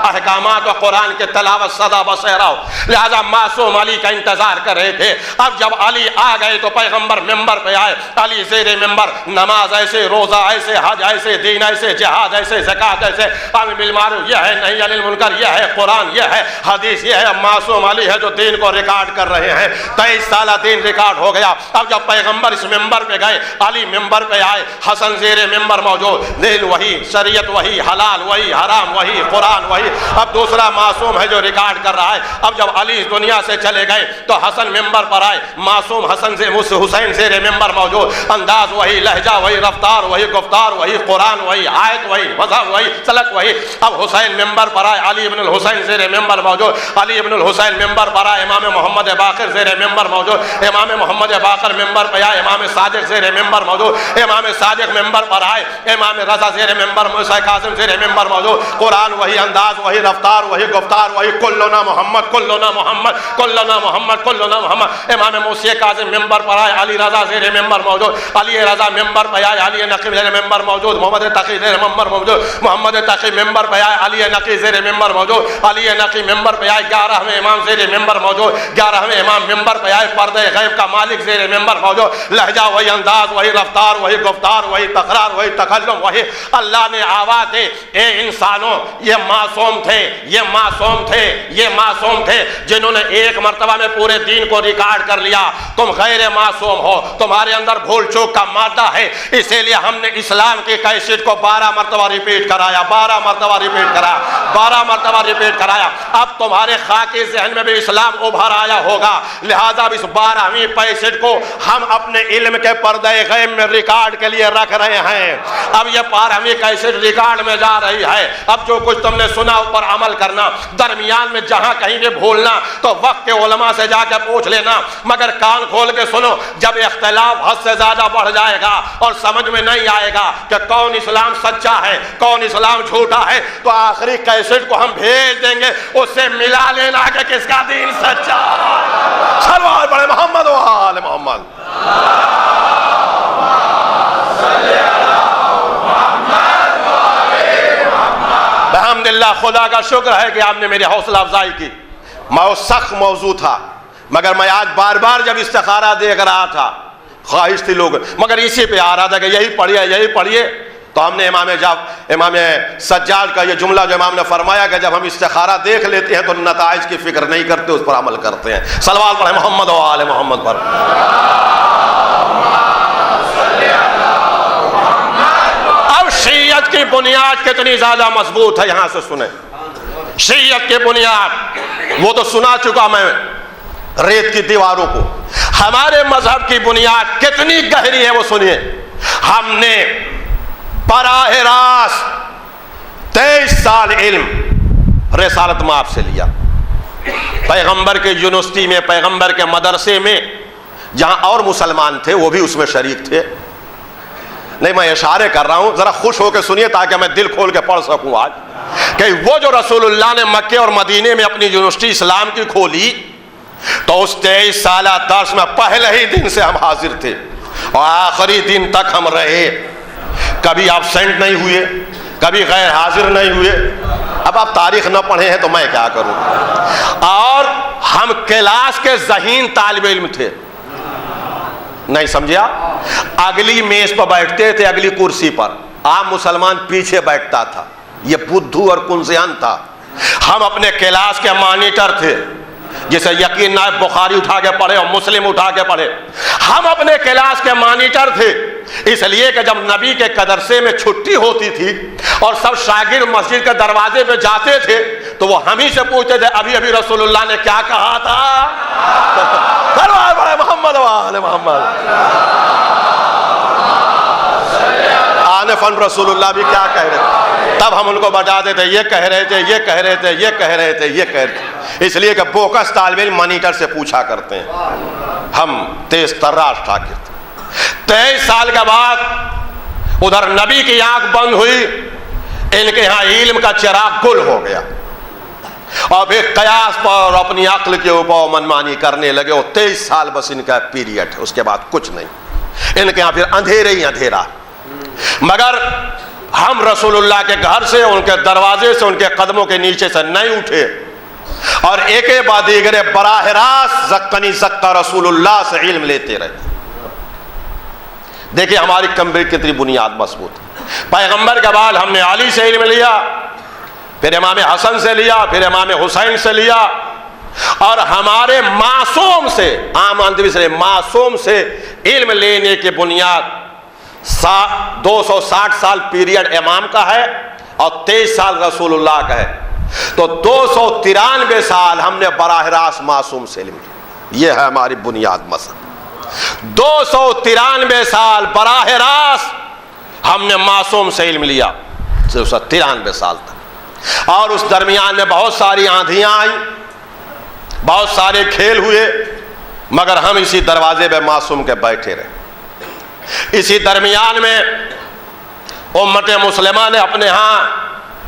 احکامات و قرآن کے تلاوت سدا بصیرہ ہو. لہذا معصوم علی کا انتظار کر رہے تھے. اب جب علی آ گئے تو پیغمبر ممبر پہ آئے. علی زیر ممبر نماز ایسے، روزہ ایسے، حج ایسے، دین ایسے، جہاد ایسے، زکات ایسے، امر بالمعروف یہ ہے، نہی عن المنکر یہ ہے، قرآن یہ ہے، حدیث یہ ہے. اب معصوم علی ہے جو دین کو ریکارڈ کر رہے ہیں. 23 سالہ دین ریکارڈ ہو گیا. اب جب پیغمبر اس ممبر پہ گئے، علی ممبر پہ آئے، حسن زیر ممبر موجود. دین وہی، شریعت وہی، حلال وہی، حرام وہی، قرآن وہی. اب دوسرا معصوم ہے جو ریکارڈ کر رہا ہے. اب جب علی اس دنیا سے چلے گئے تو حسن ممبر پر آئے. معصوم حسن سے حسین زیر ممبر موجود. انداز وہی، لہجہ وہی، رفتار وہی، گفتار وہی، قرآن وہی، آیت وہی، مذہب وہی، سلک وہی. اب حسین ممبر پر آئے، علی ابن الحسین زیر ممبر موجود. علی ابن الحسین ممبر پر آئے، امام محمد باقر زیر ممبر موجود. امام محمد باقر ممبر پہ آئے، امام صادق زیر ممبر موجود. امام صادق ممبر پر آئے، امام رضا زیر ممبر، موسیٰ کاظم زیر ممبر موجود. قرآن وہی، انداز وہی، رفتار وہی، گفتار وہی. کلنا محمد، کلنا محمد، کلنا محمد، کلنا محمد. امام موسیٰ کاظم ممبر پر آئے، علی رضا زیر ممبر موجود. علی رضا ممبر پہ آئے، علی نقی زیر ممبر موجود. محمد تقی زیر ممبر موجود. محمد تقی ممبر پہ آئے، علی نقی زیر ممبر موجود. علی نقی ممبر پہ آئے، 11ویں امام زیر ممبر موجود. 11ویں امام ممبر پہ آئے، پردہ غیب کا مالک زیر ممبر موجود. لہجہ وہی، انداز وہی، رفتار وہی، گفتار وہی، تقرار وہی، تکلم وہی. اللہ نے آواز دی، اے انسانوں، یہ معصوم تھے، یہ معصوم تھے، یہ معصوم تھے جنہوں نے ایک مرتبہ میں پورے دین کو ریکارڈ کر لیا. تم غیر معصوم ہو، تمہارے اندر بھول چوک کا مادہ ہے. اسی لیے ہم نے اسلام کی کیسٹ کو 12 مرتبہ ریپیٹ کرایا، 12 مرتبہ ریپیٹ کرایا، 12 مرتبہ ریپیٹ کرایا. اب تمہارے خاکی ذہن میں بھی اسلام ابھر آیا ہوگا. لہذا اس 12ویں کیسٹ کو ہم اپنے علم کے پردہ غیب میں ریکارڈ کے لیے رکھ رہے ہیں. اب یہ 12ویں کیسٹ ریکارڈ میں جا رہی ہے. اب جو کچھ تم نے سنا اس پر عمل کرنا. درمیان میں جہاں کہیں بھی بھولنا تو وقت کے علماء سے جا کے پوچھ لینا، مگر کان کھول کے سنو. جب اختلاف حد سے زیادہ بڑھ جائے گا اور سمجھ میں نہیں آئے گا کہ کون اسلام سچا ہے، کون اسلام جھوٹا ہے، تو آخری کیسٹ کو ہم بھیج دیں گے، اس سے ملا لینا کہ کس کا دین سچا ہے. سلوات پڑھے محمد و آل محمد. الحمدللہ، خدا کا شکر ہے کہ آپ نے میری حوصلہ افزائی کی. میں سخت موضوع تھا، مگر میں آج بار بار جب استخارہ دیکھ رہا تھا، خواہش تھی لوگ، مگر اسی پہ آ رہا تھا کہ یہی پڑھیے، یہی پڑھیے. تو ہم نے امام سجاد کا یہ جملہ جو امام نے فرمایا کہ جب ہم استخارہ دیکھ لیتے ہیں تو نتائج کی فکر نہیں کرتے، اس پر عمل کرتے ہیں. صلوات پڑھیں محمد و آل محمد پر. اب شریعت کی بنیاد کتنی زیادہ مضبوط ہے، یہاں سے سنیں. شریعت کی بنیاد وہ تو سنا چکا میں ریت کی دیواروں کو. ہمارے مذہب کی بنیاد کتنی گہری ہے وہ سنیے. ہم نے براہ راست 23 سال علم رسالت مآب سے لیا. پیغمبر کے یونیورسٹی میں، پیغمبر کے مدرسے میں، جہاں اور مسلمان تھے وہ بھی اس میں شریک تھے. نہیں، میں اشارے کر رہا ہوں، ذرا خوش ہو کے سنیے تاکہ میں دل کھول کے پڑھ سکوں آج. کہ وہ جو رسول اللہ نے مکے اور مدینے میں اپنی یونیورسٹی اسلام کی کھولی، تو اس 23 سالہ درس میں پہلے ہی دن سے ہم حاضر تھے اور آخری دن تک ہم رہے. کبھی ایبسینٹ نہیں ہوئے، کبھی غیر حاضر نہیں ہوئے. اب آپ تاریخ نہ پڑھے ہیں تو میں کیا کروں. اور ہم کلاس کے ذہین طالب علم تھے. نہیں سمجھا؟ اگلی میز پر بیٹھتے تھے، اگلی کرسی پر. عام مسلمان پیچھے بیٹھتا تھا، یہ بدھو اور کنزیان تھا. ہم اپنے کلاس کے مانیٹر تھے، جسے یقین نہ بخاری اٹھا کے پڑھے اور مسلم اٹھا کے پڑھے. ہم اپنے کلاس کے مانیٹر تھے، اس لیے کہ جب نبی کے مدرسے میں چھٹی ہوتی تھی اور سب شاگرد مسجد کے dروازے پہ جاتے تھے تو وہ ہم ہی سے پوچھتے تھے ابھی ابھی رسول اللہ نے کیا کہا تھا. محمد و آل محمد. آنے فن رسول اللہ بھی کیا کہہ رہے تھے. تب ہم ان کو بتاتے تھے یہ کہہ رہے تھے، یہ کہہ رہے تھے، یہ کہہ رہے تھے، یہ کہہ رہے تھے. اس لیے کہ بوکس طالب علم مانیٹر سے پوچھا کرتے ہیں. ہم تیز تراش ٹھاکر تھے. 23 سال کے بعد ادھر نبی کی آنکھ بند ہوئی، ان کے ہاں علم کا چراغ گل ہو گیا اور پھر قیاس پر اپنی عقل کے اوپر منمانی کرنے لگے. اور 23 سال بس ان کا پیریڈ ہے، اس کے بعد کچھ نہیں. ان کے یہاں پھر اندھیرے ہی اندھیرا. مگر ہم رسول اللہ کے گھر سے، ان کے دروازے سے، ان کے قدموں کے نیچے سے نہیں اٹھے اور ایک بعد دیگر براہ راست زکانی زکا رسول اللہ سے علم لیتے رہے. دیکھیں ہماری کمبر کتنی بنیاد مضبوط. پیغمبر کے بعد ہم نے علی سے علم لیا، پھر امام حسن سے لیا، پھر امام حسین سے لیا، اور ہمارے معصوم سے، عام آدمی سے، معصوم سے علم لینے کی بنیاد 260 سال پیریڈ امام کا ہے اور 23 سال رسول اللہ کا ہے. تو 293 سال ہم نے براہ راست معصوم سے علم لیا. یہ ہے ہماری بنیاد مذہب. 293 سال براہ راست ہم نے معصوم سے علم لیا، 93 سال تک. اور اس درمیان میں بہت ساری آندھیاں آئیں، بہت سارے کھیل ہوئے، مگر ہم اسی دروازے پہ معصوم کے بیٹھے رہے. اسی درمیان میں امت مسلمہ نے اپنے ہاں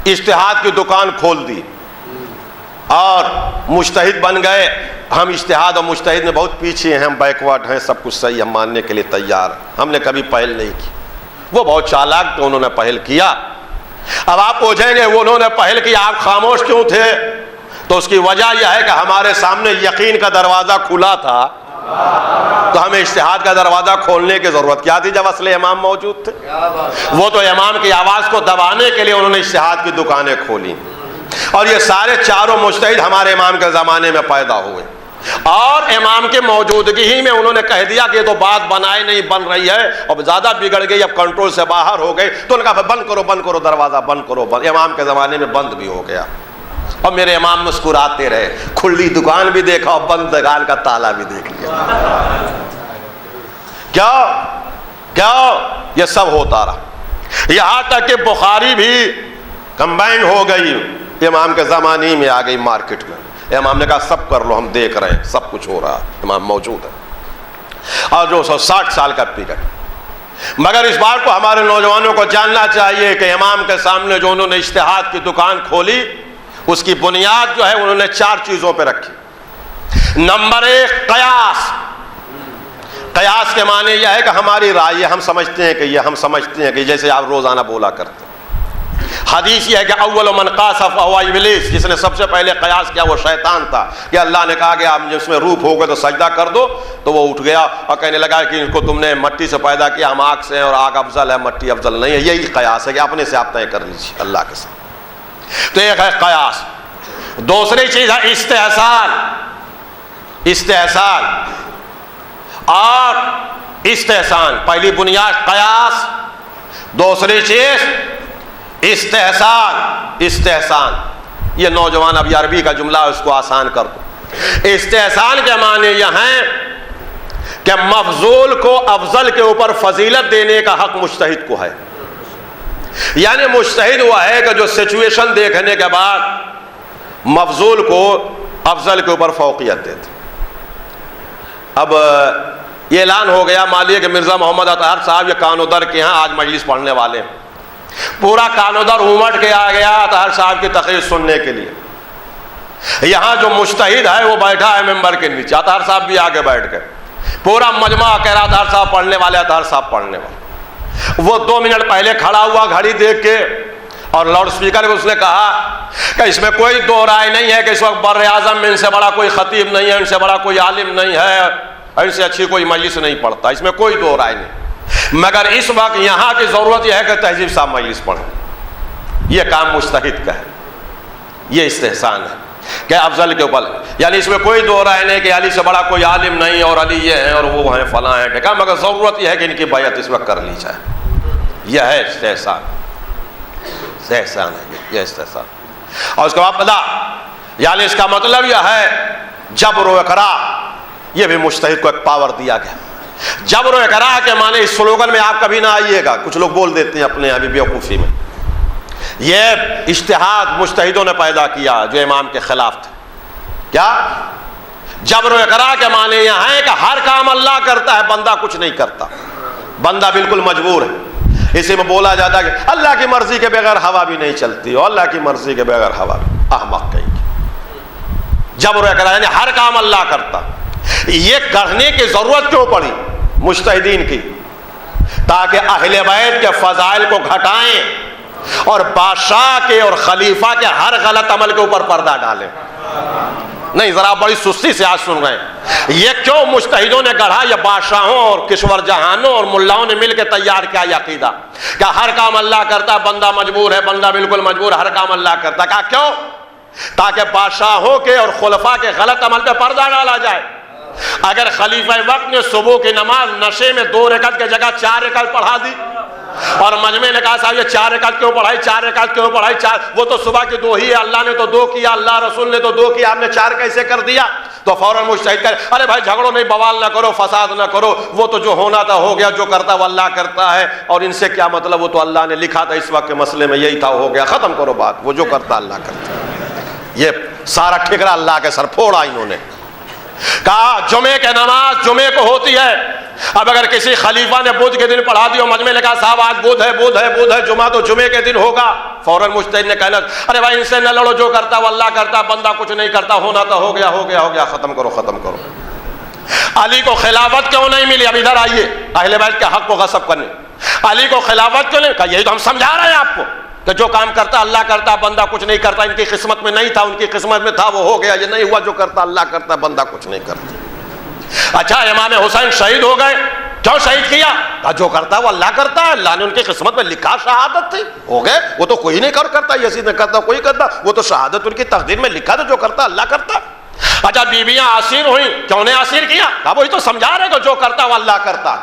اجتہاد کی دکان کھول دی اور مجتہد بن گئے. ہم اجتہاد اور مجتہد میں بہت پیچھے ہیں، ہم بیکورڈ ہیں، سب کچھ صحیح ہم ماننے کے لیے تیار ہیں، ہم نے کبھی پہل نہیں کی. وہ بہت چالاک تھے، انہوں نے پہل کیا. اب آپ پوچھیں گے وہ انہوں نے پہل کیا، آپ خاموش کیوں تھے؟ تو اس کی وجہ یہ ہے کہ ہمارے سامنے یقین کا دروازہ کھلا تھا، تو ہمیں اجتہاد کا دروازہ کھولنے کی ضرورت کیا تھی جب اصل امام موجود تھے؟ وہ تو امام کی آواز کو دبانے کے لیے انہوں نے اجتہاد کی دکانیں کھولی. اور یہ سارے چاروں مجتہد ہمارے امام کے زمانے میں پیدا ہوئے، اور امام کی موجودگی ہی میں انہوں نے کہہ دیا کہ یہ تو بات بنائے نہیں بن رہی ہے، اب زیادہ بگڑ گئی، اب کنٹرول سے باہر ہو گئی. تو انہوں نے کہا بند کرو دروازہ بند کرو. امام کے زمانے میں بند بھی ہو گیا. اور میرے امام مسکراتے رہے، کھلی دکان بھی دیکھا اور بند دکان کا تالا بھی دیکھ لیا. کیا یہ سب ہوتا رہا. یہاں تک کہ بخاری بھی کمبائن ہو گئی، امام کے زمانے میں آ گئی مارکیٹ میں. امام نے کہا سب کر لو، ہم دیکھ رہے ہیں سب کچھ ہو رہا، امام موجود ہے. اور 260 سال کا پیریڈ. مگر اس بات کو ہمارے نوجوانوں کو جاننا چاہیے کہ امام کے سامنے جو انہوں نے اجتہاد کی دکان کھولی، اس کی بنیاد جو ہے انہوں نے 4 چیزوں پہ رکھی. نمبر 1 قیاس. قیاس کے معنی یہ ہے کہ ہماری رائے، ہم سمجھتے ہیں کہ یہ، ہم سمجھتے ہیں کہ جیسے آپ روزانہ بولا کرتے ہیں. حدیث یہ ہے کہ اول من قاس فهو ابلیس، جس نے سب سے پہلے قیاس کیا وہ شیطان تھا. کہ اللہ نے کہا کہ آپ جس میں روح ہوگا تو سجدہ کر دو، تو وہ اٹھ گیا اور کہنے لگا کہ ان کو تم نے مٹی سے پیدا کیا، ہم آگ سے ہیں اور آگ افضل ہے، مٹی افضل نہیں ہے. یہی قیاس ہے کہ اپنے سے آپ طے کر لیجیے اللہ کے ساتھ. تو ایک ہے قیاس. دوسری چیز ہے استحسان. استحسان اور استحسان. پہلی بنیاد قیاس، دوسری چیز استحسان. استحسان یہ نوجوان ابھی عربی کا جملہ ہے، اس کو آسان کر دو. استحسان کے معنی یہ ہیں کہ مفضول کو افضل کے اوپر فضیلت دینے کا حق مجتہد کو ہے. یعنی مجتہد وہ ہے کہ جو سچویشن دیکھنے کے بعد مفضول کو افضل کے اوپر فوقیت دیتے. اب یہ اعلان ہو گیا مالیے کہ مرزا محمد اطہر صاحب یہ کانودر کے ہاں آج مجلس پڑھنے والے ہیں. پورا کانودر امٹ کے آ گیا اطہر صاحب کی تقریر سننے کے لیے. یہاں جو مجتہد ہے وہ بیٹھا ہے ممبر کے نیچے، اطہر صاحب بھی آگے بیٹھ گئے. پورا مجمع کہہ رہا اطہر صاحب پڑھنے والے، اطہر صاحب پڑھنے والے. وہ 2 منٹ پہلے کھڑا ہوا گھڑی دیکھ کے اور لاؤڈ سپیکر میں اس نے کہا کہ اس میں کوئی دو رائے نہیں ہے کہ اس وقت بر اعظم میں ان سے بڑا کوئی خطیب نہیں ہے، ان سے بڑا کوئی عالم نہیں ہے، ان سے اچھی کوئی مجلس نہیں پڑھتا، اس میں کوئی دو رائے نہیں. مگر اس وقت یہاں کی ضرورت یہ ہے کہ تہذیب صاحب مجلس پڑھیں. یہ کام مجتہد کا ہے، یہ استحسان ہے کہ افضل کے اوپر، یعنی اس میں کوئی دو رائے نہیں کہ علی سے بڑا کوئی عالم نہیں اور علی یہ ہیں اور وہ ہیں فلاں ہیں ٹھیک ہے، مگر ضرورت یہ ہے کہ ان کی بیعت اس وقت کر لی جائے. یہ ہے استحسان. استحسان ہے یہ استحسان. اور اس کے بعد پتا یعنی اس کا مطلب یہ ہے جبر و اکراہ. یہ بھی مجتہد کو ایک پاور دیا گیا. جبر و اکراہ کے معنی اس سلوگن میں آپ کبھی نہ آئیے گا، کچھ لوگ بول دیتے ہیں اپنے ابھی بیوقوفی میں. یہ اجتہاد مجتہدوں نے پیدا کیا جو امام کے خلاف تھے. کیا جبر و اکراہ کے معنی یہ ہے کہ ہر کام اللہ کرتا ہے، بندہ کچھ نہیں کرتا، بندہ بالکل مجبور ہے. اسی میں بولا جاتا ہے کہ اللہ کی مرضی کے بغیر ہوا بھی نہیں چلتی، اور اللہ کی مرضی کے بغیر ہوا بھی. احمق کہیں گے. جبر و اکراہ یعنی ہر کام اللہ کرتا. یہ کرنے کی ضرورت کیوں پڑی مجتہدین کی؟ تاکہ اہل بیت کے فضائل کو گھٹائیں اور بادشاہ کے اور خلیفہ کے ہر غلط عمل کے اوپر پردہ ڈالیں. نہیں، ذرا بڑی سستی سے آج سن رہے ہیں. یہ کیوں مجتہدوں نے گڑھا؟ یہ بادشاہوں اور کشور جہانوں اور ملاؤں نے مل کے تیار کیا یہ عقیدہ کہ ہر کام اللہ کرتا ہے، بندہ مجبور ہے، بندہ بالکل مجبور ہے، ہر کام اللہ کرتا ہے. کہا کیوں؟ تاکہ بادشاہوں کے اور خلفاء کے غلط عمل پہ پردہ ڈالا جائے. اگر خلیفہ وقت نے صبح کی نماز نشے میں 2 رکعت کی جگہ 4 رکعت پڑھا دی اور مجمع نے کہا صاحب یہ 4 رکعت کیوں پڑھائی، 4 رکعت کیوں پڑھائی، وہ تو صبح کی 2 ہی ہے، اللہ نے تو 2 کیا، اللہ رسول نے تو 2 کیا، آپ نے 4 کیسے کر دیا؟ تو فوراً مجتہد کرے ارے بھائی جھگڑو نہیں، بوال نہ کرو، فساد نہ کرو، وہ تو جو ہونا تھا ہو گیا، جو کرتا وہ اللہ کرتا ہے، اور ان سے کیا مطلب، وہ تو اللہ نے لکھا تھا اس وقت کے مسئلے میں یہی تھا، ہو گیا، ختم کرو بات، وہ جو کرتا اللہ کرتا. یہ سارا ٹھکرا اللہ کے سر پھوڑا انہوں نے. کہا جمعے کے نماز جمعے کو ہوتی ہے. اب اگر کسی خلیفہ نے بدھ کے دن پڑھا دی اور مجمع نے کہا صاحب آج بدھ ہے جمعہ تو جمعے کے دن ہوگا، فوراً مجتہد نے کہنا ارے بھائی ان سے نہ لڑو، جو کرتا وہ اللہ کرتا، بندہ کچھ نہیں کرتا، ہونا تو ہو گیا، ختم کرو. علی کو خلافت کیوں نہیں ملی؟ اب ادھر آئیے، اہل بیت کے حق کو غصب کرنے. علی کو خلافت کیوں نہیں؟ کہا یہی تو ہم سمجھا رہے ہیں آپ کو کہ جو کام کرتا اللہ کرتا، بندہ کچھ نہیں کرتا. ان کی قسمت میں نہیں تھا، ان کی قسمت میں تھا، وہ ہو گیا. یہ نہیں ہوا، جو کرتا اللہ کرتا، بندہ کچھ نہیں کرتا. اچھا امام حسین شہید ہو گئے، کیوں شہید کیا؟ کہا جو کرتا وہ اللہ کرتا ہے، اللہ نے ان کی قسمت میں لکھا، شہادت تھی، ہو گئے. وہ تو کوئی نہیں کرتا، یزید نے کرتا، کوئی کرتا، وہ تو شہادت ان کی تقدیر میں لکھا تھا، جو کرتا اللہ کرتا. اچھا بیویاں اسیر ہوئیں، کیوں نے اسیر کیا؟ کہا وہی تو سمجھا رہے کہ جو کرتا وہ اللہ کرتا.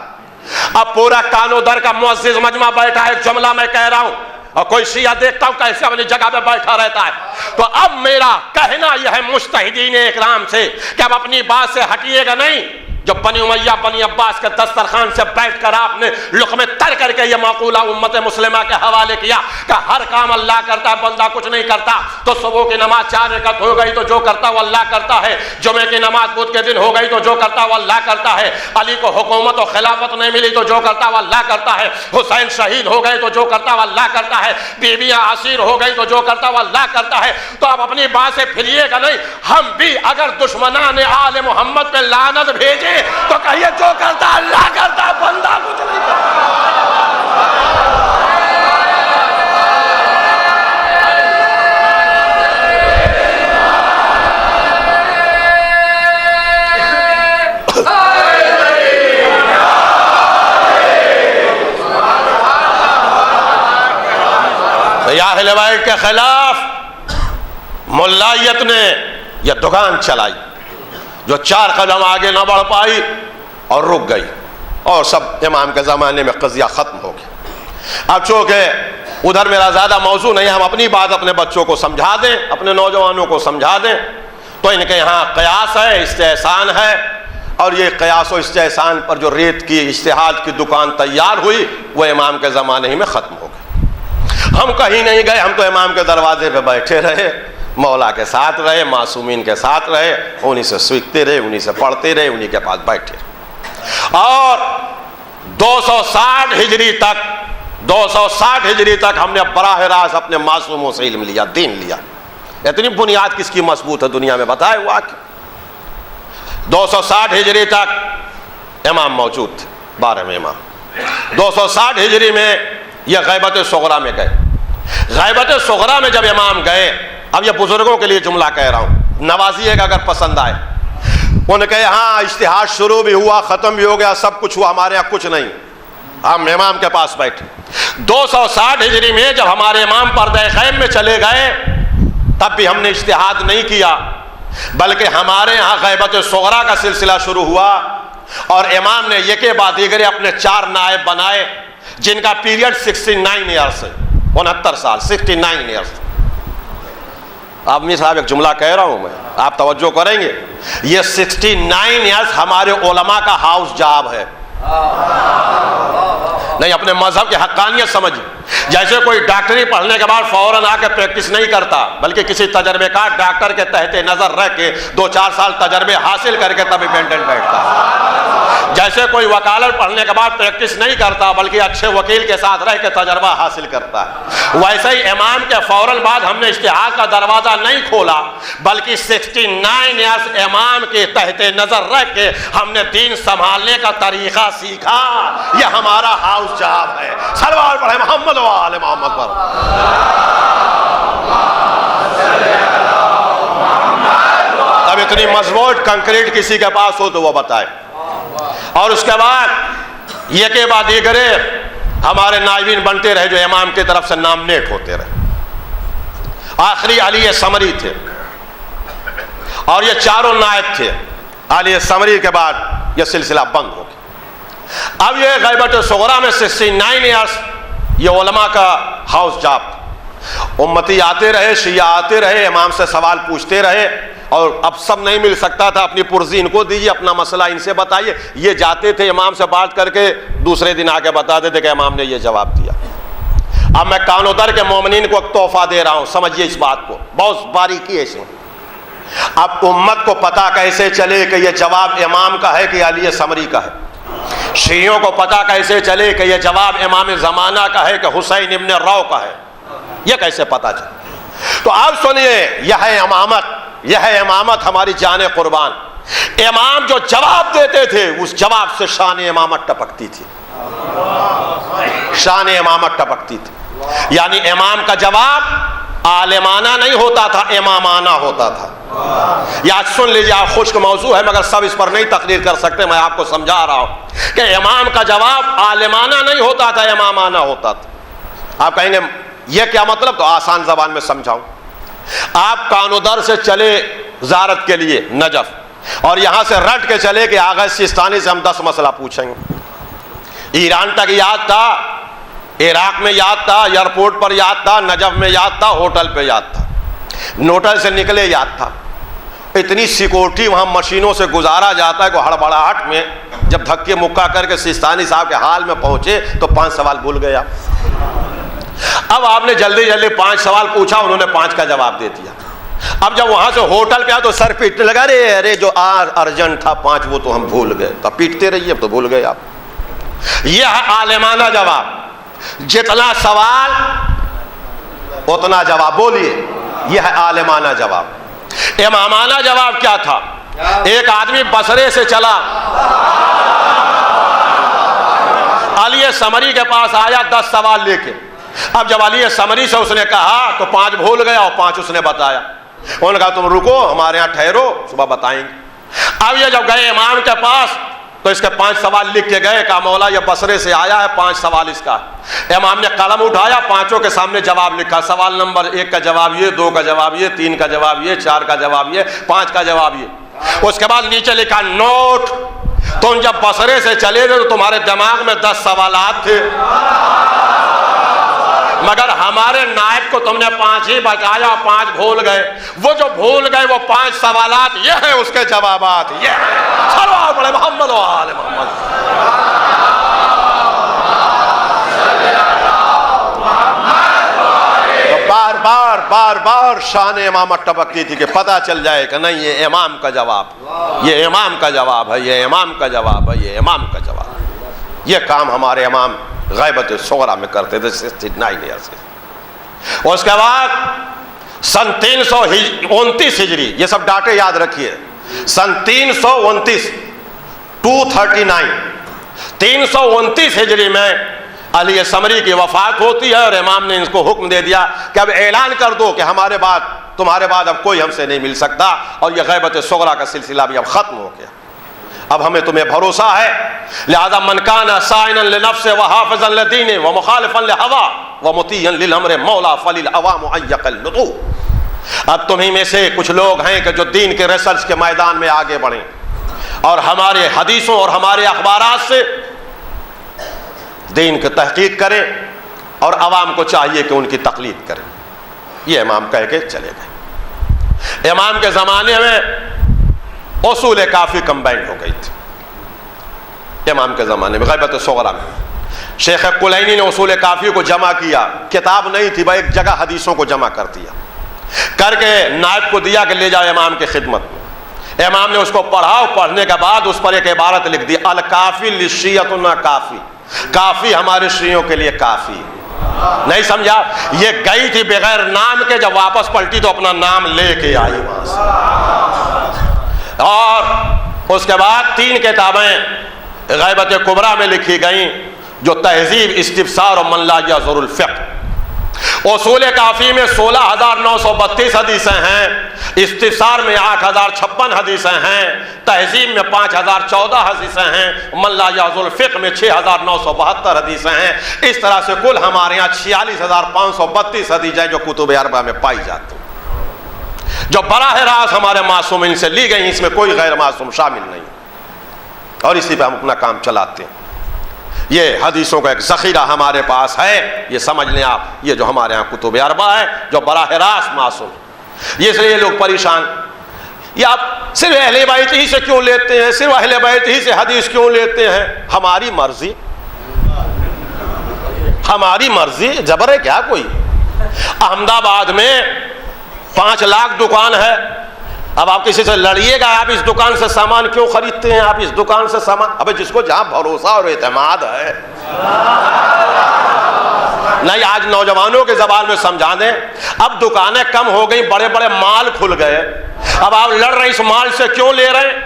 اب پورا کانو در کا معزز مجمع بیٹھا ہے، ایک جملہ میں کہہ رہا ہوں اور کوئی شیعہ دیکھتا ہوں کیسے اپنی جگہ پہ بیٹھا رہتا ہے. تو اب میرا کہنا یہ ہے مجتہدین اکرام سے کہ اب اپنی بات سے ہٹیے گا نہیں. جو بنی امیہ بنی عباس کے دسترخوان سے بیٹھ کر آپ نے لقمے تر کر کے یہ معقولہ امت مسلمہ کے حوالے کیا کہ ہر کام اللہ کرتا ہے، بندہ کچھ نہیں کرتا. تو صبح کی نماز 4 رکعت ہو گئی تو جو کرتا وہ اللہ کرتا ہے. جمعے کی نماز بدھ کے دن ہو گئی تو جو کرتا وہ اللہ کرتا ہے. علی کو حکومت اور خلافت نہیں ملی تو جو کرتا وہ اللہ کرتا ہے. حسین شہید ہو گئے تو جو کرتا وہ اللہ کرتا ہے. بیویاں اسیر ہو گئی تو جو کرتا وہ اللہ کرتا ہے. تو اب اپنی بات سے پھریے گا نہیں. ہم بھی اگر دشمنان آل محمد پہ لعنت بھیجے تو کہیے جو کرتا اللہ کرتا، بندہ کچھ نہیں کرتا. یا اہل بیت کے خلاف ملائیت نے یہ دکان چلائی جو 4 قدم آگے نہ بڑھ پائی اور رک گئی، اور سب امام کے زمانے میں قضیہ ختم ہو گیا. اب چونکہ ادھر میرا زیادہ موضوع نہیں، ہم اپنی بات اپنے بچوں کو سمجھا دیں، اپنے نوجوانوں کو سمجھا دیں. تو ان کے یہاں قیاس ہے، استحسان ہے، اور یہ قیاس و استحسان پر جو ریت کی اجتہاد کی دکان تیار ہوئی وہ امام کے زمانے ہی میں ختم ہو گئی. ہم کہیں نہیں گئے، ہم تو امام کے دروازے پہ بیٹھے رہے، مولا کے ساتھ رہے، معصومین کے ساتھ رہے، انہی سے سیکھتے رہے، انہی سے پڑھتے رہے، انہی کے پاس بیٹھے رہے. اور 260 ہجری تک ہم نے براہ راست اپنے معصوموں سے علم لیا، دین لیا. اتنی بنیاد کس کی مضبوط ہے دنیا میں بتائے ہوا کہ 260 ہجری تک امام موجود تھے، 12ویں امام. 260 ہجری میں یہ غیبت صغریٰ میں گئے. غیبت صغریٰ میں جب امام گئے، اب یہ بزرگوں کے لیے جملہ کہہ رہا ہوں، نوازیے گا اگر پسند آئے. ان کے یہاں اجتہاد شروع بھی ہوا، ختم بھی ہو گیا، سب کچھ ہوا، ہمارے یہاں کچھ نہیں. ہم امام کے پاس بیٹھے. 260 ہجری میں جب ہمارے امام پردہ خیب میں چلے گئے تب بھی ہم نے اجتہاد نہیں کیا، بلکہ ہمارے یہاں غیبت صغریٰ کا سلسلہ شروع ہوا، اور امام نے یہ کے بعد دیگر اپنے 4 نائب بنائے جن کا پیریڈ 69 ایئرس ہے، 69 سال، 69 ایئرس. اب میر صاحب ایک جملہ کہہ رہا ہوں میں، آپ توجہ کریں گے. یہ 69 ایئرس ہمارے علماء کا ہاؤس جاب ہے. نہیں، اپنے مذہب کی حقانیت سمجھ. جیسے کوئی ڈاکٹری پڑھنے کے بعد فوراً آ کے پریکٹس نہیں کرتا، بلکہ کسی تجربے کار ڈاکٹر کے تحت نظر رہ کے 2-4 سال تجربے حاصل کر کے تب اپینٹنٹ بیٹھتا ہے. جیسے کوئی وکالت پڑھنے کے بعد پریکٹس نہیں کرتا بلکہ اچھے وکیل کے ساتھ رہ کے تجربہ حاصل کرتا ہے، ویسے ہی امام کے فوراً بعد ہم نے اجتہاد کا دروازہ نہیں کھولا بلکہ 69 ایئرس امام کے تحت نظر رکھ کے ہم نے دین سنبھالنے کا طریقہ سیکھا۔ یہ ہمارا ہاؤس جاب ہے۔ صلوات پڑھیں محمد و آل محمد پر۔ اب اتنی مضبوط کنکریٹ کسی کے پاس ہو تو وہ بتائے۔ اور اس کے بعد یہ کے بعد دیگرے ہمارے نائبین بنتے رہے جو امام کی طرف سے نامنیٹ ہوتے رہے۔ آخری علی ثمری تھے اور یہ چاروں نائب تھے۔ علی ثمری کے بعد یہ سلسلہ بند ہو گیا۔ اب یہ غیبت صغریٰ میں 69 ایئرس یہ علماء کا ہاؤس جاب تھا۔ امتی آتے رہے، شیعہ آتے رہے، امام سے سوال پوچھتے رہے، اور اب سب نہیں مل سکتا تھا، اپنی پرزی ان کو دیجیے، اپنا مسئلہ ان سے بتائیے۔ یہ جاتے تھے امام سے بات کر کے دوسرے دن آ کے بتاتے تھے کہ امام نے یہ جواب دیا۔ اب میں کانودر کے مومنین کو ایک تحفہ دے رہا ہوں، سمجھیے اس بات کو، بہت باریکی ہے اس میں۔ اب امت کو پتہ کیسے چلے کہ یہ جواب امام کا ہے کہ علی ثمری کا ہے؟ شیعوں کو پتہ کیسے چلے کہ یہ جواب امام زمانہ کا ہے کہ حسین ابن رو کا ہے؟ یہ کیسے پتہ چلے؟ تو آپ سنیے، یہ ہے امامت، یہ ہے امامت ہماری جان قربان۔ امام جو جواب دیتے تھے اس جواب سے شان امامت ٹپکتی تھی، شان امامت ٹپکتی تھی۔ یعنی امام کا جواب عالمانہ نہیں ہوتا تھا، امامانہ ہوتا تھا۔ یاد سن لیجیے، آپ خشک موضوع ہے مگر سب اس پر نہیں تقریر کر سکتے، میں آپ کو سمجھا رہا ہوں کہ امام کا جواب عالمانہ نہیں ہوتا تھا، امامانہ ہوتا تھا۔ آپ کہیں گے یہ کیا مطلب؟ تو آسان زبان میں سمجھاؤں۔ آپ کانودر سے چلے زیارت کے لیے نجف، اور یہاں سے رٹ کے چلے کہ آغا سیستانی سے ہم 10 مسئلہ پوچھیں گے۔ ایران تک یاد تھا، عراق میں یاد تھا، ایئرپورٹ پر یاد تھا، نجف میں یاد تھا، ہوٹل پہ یاد تھا، نوٹل سے نکلے یاد تھا۔ اتنی سیکورٹی وہاں مشینوں سے گزارا جاتا ہے کہ ہڑبڑاہٹ میں جب دھکے مکہ کر کے سیستانی صاحب کے حال میں پہنچے تو 5 سوال بھول گئے آپ۔ اب آپ نے جلدی جلدی 5 سوال پوچھا، انہوں نے 5 کا جواب دے دیا۔ اب جب وہاں سے ہوٹل پہ آیا تو سر پیٹنے لگا، ارے جو ارجنٹ تھا 5 وہ تو ہم بھول گئے۔ تو پیٹتے رہیے، اب تو بھول گئے آپ۔ یہ ہے عالمانہ جواب، جتنا سوال اتنا جواب، بولیے، یہ ہے عالمانہ جواب۔ امامانہ جواب کیا تھا؟ ایک آدمی بصرے سے چلا، علی ثمری کے پاس آیا 10 سوال لے کے۔ اب جب علی ثمری سے اس نے کہا تو 5 بھول گیا اور 5 اس نے بتایا۔ انہوں نے کہا تم رکو، ہمارے یہاں ٹھہرو، صبح بتائیں گے۔ اب یہ جب گئے امام کے پاس تو اس کے 5 سوال لکھ کے گئے، کہا مولا یہ بصرے سے آیا ہے، 5 سوال اس کا۔ امام نے قلم اٹھایا، 5 کے سامنے جواب لکھا، سوال نمبر 1 کا جواب یہ، 2 کا جواب یہ، 3 کا جواب یہ، 4 کا جواب یہ، 5 کا جواب یہ۔ اس کے بعد نیچے لکھا نوٹ، تم جب بصرے سے چلے گئے تو تمہارے دماغ میں 10 سوالات تھے، مگر ہمارے نائب کو تم نے 5 ہی بتایا، 5 بھول گئے۔ وہ جو بھول گئے وہ 5 سوالات یہ ہیں اس کے جوابات، یہ صلوات پڑھے محمد و آل محمد۔ بار بار شان امامت ٹپکتی تھی کہ پتہ چل جائے کہ نہیں یہ امام کا جواب، یہ امام کا جواب ہے، یہ امام کا جواب ہے، یہ امام کا جواب۔ یہ کام ہمارے امام غیبت صغریٰ میں کرتے تھے 69 ایئرس کے۔ اس کے بعد سن 329 ہجری، یہ سب ڈاٹے یاد رکھیے، سن 329 329 ہجری میں علی ثمری کی وفات ہوتی ہے، اور امام نے ان کو حکم دے دیا کہ اب اعلان کر دو کہ تمہارے بعد اب کوئی ہم سے نہیں مل سکتا، اور یہ غیبت صغریٰ کا سلسلہ بھی اب ختم ہو گیا۔ اب ہمیں تمہیں بھروسہ ہے، لہذا من کان سائنا لنفسه وحافظا لدینه ومخالفا لهوى ومطیعا للامر مولا فللعوام ان یقلدوا۔ اب تمہیں میں سے کچھ لوگ ہیں کہ جو دین کے ریسرچ کے میدان میں آگے بڑھیں اور ہمارے حدیثوں اور ہمارے اخبارات سے دین کی تحقیق کریں، اور عوام کو چاہیے کہ ان کی تقلید کریں۔ یہ امام کہہ کے چلے گئے۔ امام کے زمانے میں اصول کافی کمبائنڈ ہو گئی تھی، امام کے زمانے میں غیبت صغریٰ میں شیخ کلینی نے اصول کافی کو جمع کیا، کتاب نہیں تھی، بھائی ایک جگہ حدیثوں کو جمع کر دیا، کر کے نائب کو دیا کہ لے جاؤ امام کی خدمت میں۔ امام نے اس کو پڑھا اور پڑھنے کے بعد اس پر ایک عبارت لکھ دی، الکافی للشیعۃ کافی، کافی ہمارے شیعوں کے لیے کافی۔ نہیں سمجھا؟ یہ گئی تھی بغیر نام کے، جب واپس پلٹی تو اپنا نام لے کے آئی وہاں سے۔ اور اس کے بعد 3 کتابیں غیبت کبریٰ میں لکھی گئیں، جو تہذیب، استفسار اور من لا یظہر الفقہ۔ اصول کافی میں 16,932 حدیثیں ہیں، استفسار میں 8,056 حدیثیں ہیں، تہذیب میں 5,014 حدیثیں ہیں، من لا یظہر الفقہ میں 6,972 حدیثیں ہیں۔ اس طرح سے کل ہمارے یہاں 46,532 حدیثیں جو کتب اربعہ میں پائی جاتی ہیں، جو براہ راست ہمارے معصومین سے لی گئی، اس میں کوئی غیر معصوم شامل نہیں، اور اسی پہ ہم اپنا کام چلاتے ہیں۔ یہ حدیثوں کا ایک ذخیرہ ہمارے پاس ہے، یہ سمجھ لیں آپ، یہ جو ہمارے ہاں کتب اربعہ ہے جو براہ راست معصوم، یہ اس لیے لوگ پریشان، یہ آپ صرف اہل بیت ہی سے کیوں لیتے ہیں، صرف اہل بیت ہی سے حدیث کیوں لیتے ہیں؟ ہماری مرضی، ہماری مرضی، جبر ہے کیا کوئی؟ احمد آباد میں 5 لاکھ دکان ہے، اب آپ کسی سے لڑیے گا، آپ اس دکان سے سامان کیوں خریدتے ہیں، آپ اس دکان سے سامان، ابے جس کو جہاں بھروسہ اور اعتماد ہے۔ نہیں، آج نوجوانوں کے زبان میں سمجھا دیں، اب دکانیں کم ہو گئی، بڑے بڑے مال کھل گئے، اب آپ لڑ رہے اس مال سے کیوں لے رہے ہیں؟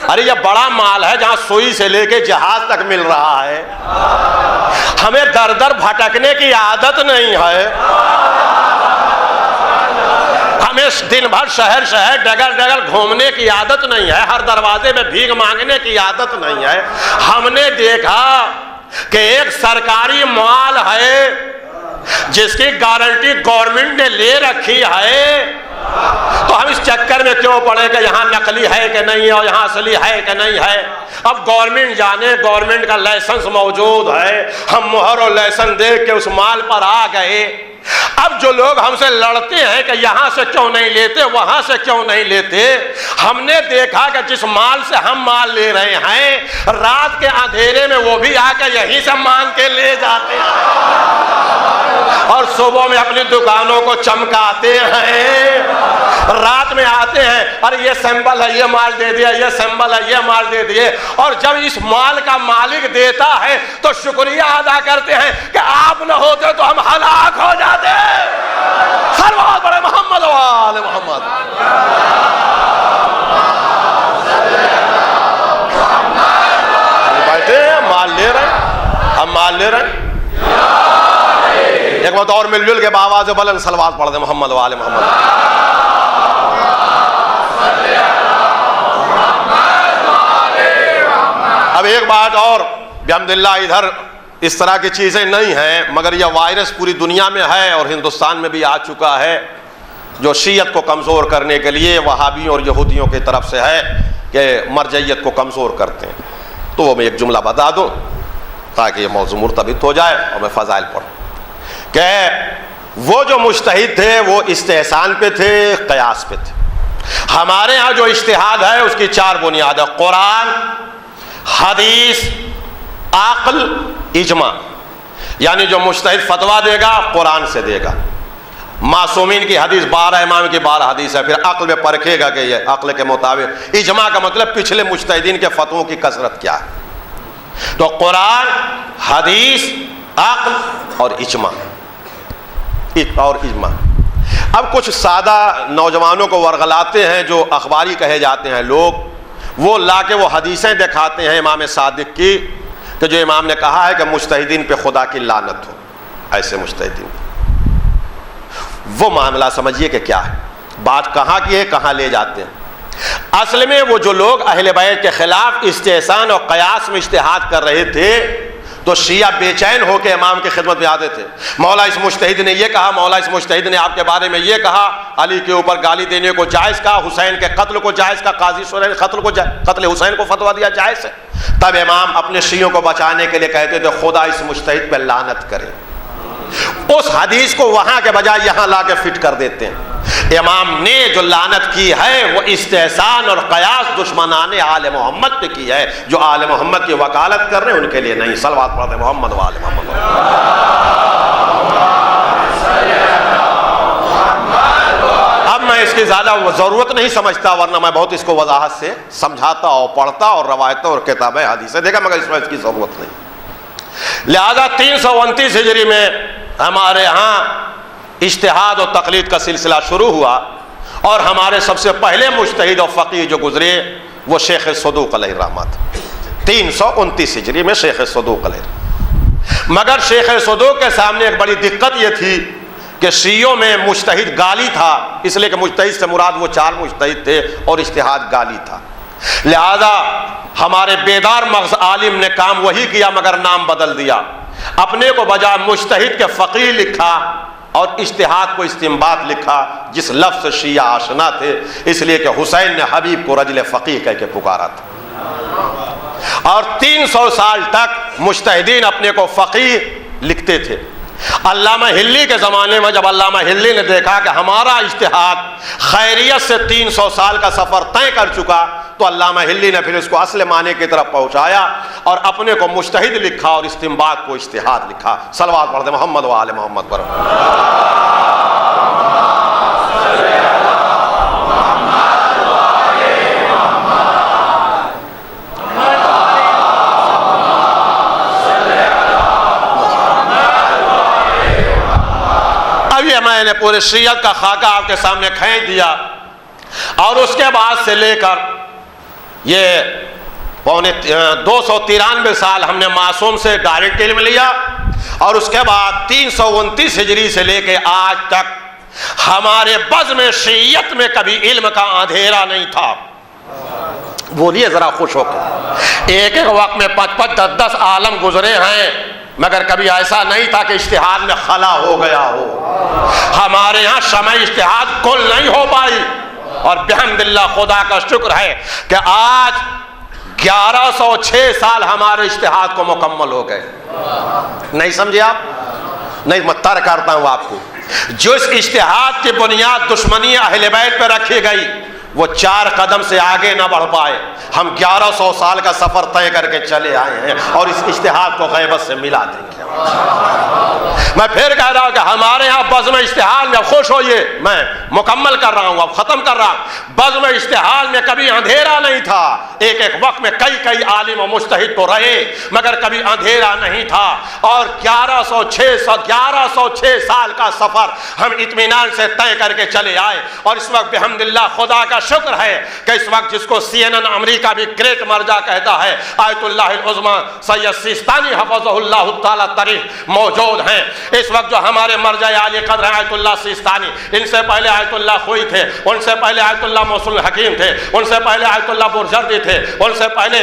ارے یہ بڑا مال ہے جہاں سوئی سے لے کے جہاز تک مل رہا ہے، ہمیں در در بھٹکنے کی عادت نہیں ہے، ہمیں دن بھر شہر شہر ڈگر ڈگر گھومنے کی عادت نہیں ہے، ہر دروازے میں بھیک مانگنے کی عادت نہیں ہے۔ ہم نے دیکھا کہ ایک سرکاری مال ہے جس کی گارنٹی گورنمنٹ نے لے رکھی ہے، تو ہم اس چکر میں کیوں پڑے کہ یہاں نقلی ہے کہ نہیں ہے اور یہاں اصلی ہے کہ نہیں ہے؟ اب گورنمنٹ جانے، گورنمنٹ کا لائسنس موجود ہے، ہم مہر اور لائسنس دیکھ کے اس مال پر آ گئے۔ اب جو لوگ ہم سے لڑتے ہیں کہ یہاں سے کیوں نہیں لیتے، وہاں سے کیوں نہیں لیتے، ہم نے دیکھا کہ جس مال سے ہم مال لے رہے ہیں، رات کے اندھیرے میں وہ بھی آ کے یہیں سے مانگ کے لے جاتے ہیں، اور صبح میں اپنی دکانوں کو چمکاتے ہیں، رات میں آتے ہیں، ارے یہ سیمبل ہے، یہ مال دے دیا، یہ سیمبل ہے، یہ مال دے دیے، اور جب اس مال کا مالک دیتا ہے تو شکریہ ادا کرتے ہیں کہ آپ نہ ہوتے تو ہم ہلاک ہو جاتے۔ سلوات پڑھے محمد و آل محمد۔ بیٹھے مال لے رہے ہیں، ہم مال لے رہے ہیں۔ ایک بات اور مل جل کے بآواز بلند سلوات پڑھ دیں محمد و آل محمد۔ اب ایک بات اور، بحمداللہ ادھر اس طرح کی چیزیں نہیں ہیں، مگر یہ وائرس پوری دنیا میں ہے اور ہندوستان میں بھی آ چکا ہے، جو شیعت کو کمزور کرنے کے لیے وہابیوں اور یہودیوں کی طرف سے ہے کہ مرجعیت کو کمزور کرتے ہیں۔ تو وہ میں ایک جملہ بتا دوں تاکہ یہ موضوع مرتبط ہو جائے اور میں فضائل پڑھوں، کہ وہ جو مجتہد تھے وہ استحسان پہ تھے، قیاس پہ تھے۔ ہمارے ہاں جو اجتہاد ہے اس کی 4 بنیاد ہے، قرآن، حدیث، عقل، اجماع۔ یعنی جو مجتہد فتویٰ دے گا قرآن سے دے گا، معصومین کی حدیث 12 امام کی 12 حدیث ہے، پھر عقل میں پرکھے گا کہ یہ عقل کے مطابق، اجماع کا مطلب پچھلے مجتہدین کے فتووں کی کثرت کیا ہے۔ تو قرآن، حدیث، عقل اور اجماع، اب کچھ سادہ نوجوانوں کو ورغلاتے ہیں جو اخباری کہے جاتے ہیں لوگ، وہ لا کے وہ حدیثیں دکھاتے ہیں امام صادق کی کہ جو امام نے کہا ہے کہ مجتہدین پہ خدا کی لعنت ہو، ایسے مجتہدین۔ وہ معاملہ سمجھیے کہ کیا ہے، بات کہاں کی ہے، کہاں لے جاتے ہیں۔ اصل میں وہ جو لوگ اہل بیت کے خلاف استحسان اور قیاس میں اجتہاد کر رہے تھے تو شیعہ بے چین ہو کے امام کی خدمت میں آتے تھے، مولا اس مجتہد نے یہ کہا، مولا اس مجتہد نے آپ کے بارے میں یہ کہا، علی کے اوپر گالی دینے کو جائز کہا، حسین کے قتل کو جائز کہا، قاضی شورا نے قتل حسین کو فتویٰ دیا جائز ہے۔ تب امام اپنے شیعوں کو بچانے کے لیے کہتے تھے خدا اس مجتہد پہ لعنت کرے، اس حدیث کو وہاں کے بجائے یہاں لا کے فٹ کر دیتے ہیں۔ امام نے جو لعنت کی ہے وہ استحسان اور قیاس دشمنان آل محمد پہ کی ہے، جو آل محمد کی وکالت کر رہے ہیں ان کے لیے نہیں۔ صلوات پڑھتے محمد و آل محمد۔ اب میں اس کی زیادہ ضرورت نہیں سمجھتا، ورنہ میں بہت اس کو وضاحت سے سمجھاتا اور پڑھتا اور روایتوں اور کتابیں حدیثیں دیکھا، مگر اس میں اس کی ضرورت نہیں۔ لہذا 329 ہجری میں ہمارے ہاں اجتہاد و تقلید کا سلسلہ شروع ہوا، اور ہمارے سب سے پہلے مجتہد و فقیہ جو گزرے وہ شیخ صدوق علیہ الرحمہ تھے۔ 329 ہجری میں شیخ صدوق علیہ الرحمہ۔ مگر شیخ صدوق کے سامنے ایک بڑی دقت یہ تھی کہ شیعوں میں مجتہد گالی تھا، اس لیے کہ مجتہد سے مراد وہ 4 مجتہد تھے اور اجتہاد گالی تھا۔ لہذا ہمارے بیدار مغز عالم نے کام وہی کیا مگر نام بدل دیا، اپنے کو بجائے مجتہد کے فقیہ لکھا اور اجتہاد کو استنباط لکھا، جس لفظ سے شیعہ آشنا تھے، اس لیے کہ حسین نے حبیب کو رجل فقیہ کہہ کے پکارا تھا، اور 300 سال تک مجتہدین اپنے کو فقیہ لکھتے تھے۔ علامہ ہلی کے زمانے میں جب علامہ ہلی نے دیکھا کہ ہمارا اجتہاد خیریت سے 300 سال کا سفر طے کر چکا، تو علامہ ہلی نے پھر اس کو اصل معنی کی طرف پہنچایا اور اپنے کو مجتہد لکھا اور استنباط کو اجتہاد لکھا۔ صلوات پڑھتے محمد و آل محمد پر۔ میں نے پورے شریعت کا خاکہ آپ کے سامنے کھینچ دیا، اور اس کے بعد سے لے کر یہ 293 سال ہم نے معصوم سے ڈائریکٹ علم لیا، اور اس کے بعد 329 ہجری سے لے کے آج تک ہمارے بزم شیعت میں کبھی علم کا اندھیرا نہیں تھا۔ بولیے ذرا خوش ہو کر۔ ایک ایک وقت میں 5-5 10-10 عالم گزرے ہیں، مگر کبھی ایسا نہیں تھا کہ اجتہاد میں خلا ہو گیا ہو۔ ہمارے یہاں شمع اجتہاد کل نہیں ہو پائی، اور بحمداللہ خدا کا شکر ہے کہ آج 1106 سال ہمارے اجتہاد کو مکمل ہو گئے۔ نہیں سمجھے آپ؟ نہیں، میں تر کرتا ہوں آپ کو۔ جو اس اجتہاد کی بنیاد دشمنی اہل بیت پہ رکھی گئی، وہ 4 قدم سے آگے نہ بڑھ پائے۔ ہم 1100 سال کا سفر طے کر کے چلے آئے ہیں، اور اس اجتہاد کو غیبت سے ملا دیں گے۔ میں پھر کہہ رہا ہوں کہ ہمارے ہاں بزم اجتہاد میں خوش ہوئیے، میں مکمل کر رہا ہوں، اب ختم کر رہا ہوں۔ بزم اجتہاد میں کبھی اندھیرا نہیں تھا، ایک ایک وقت میں کئی عالم و مجتہد تو رہے، مگر کبھی اندھیرا نہیں تھا۔ اور 1106 سال کا سفر ہم اطمینان سے طے کر کے چلے آئے، اور اس وقت بحمداللہ خدا کا شکر ہے کہ اس وقت جس کو CNN امریکہ بھی گریٹ مرجع کہتا ہے، آیت اللہ العظمی سید سیستانی حفظہ اللہ تعالیٰ طریق موجود ہیں۔ اس وقت جو ہمارے مرجع عالی قدر ہیں آیت اللہ سیستانی، ان سے پہلے آیت اللہ خوئی تھے، ان سے پہلے آیت اللہ موصول حکیم تھے، ان سے پہلے آیت اللہ برجردی تھے، ان سے پہلے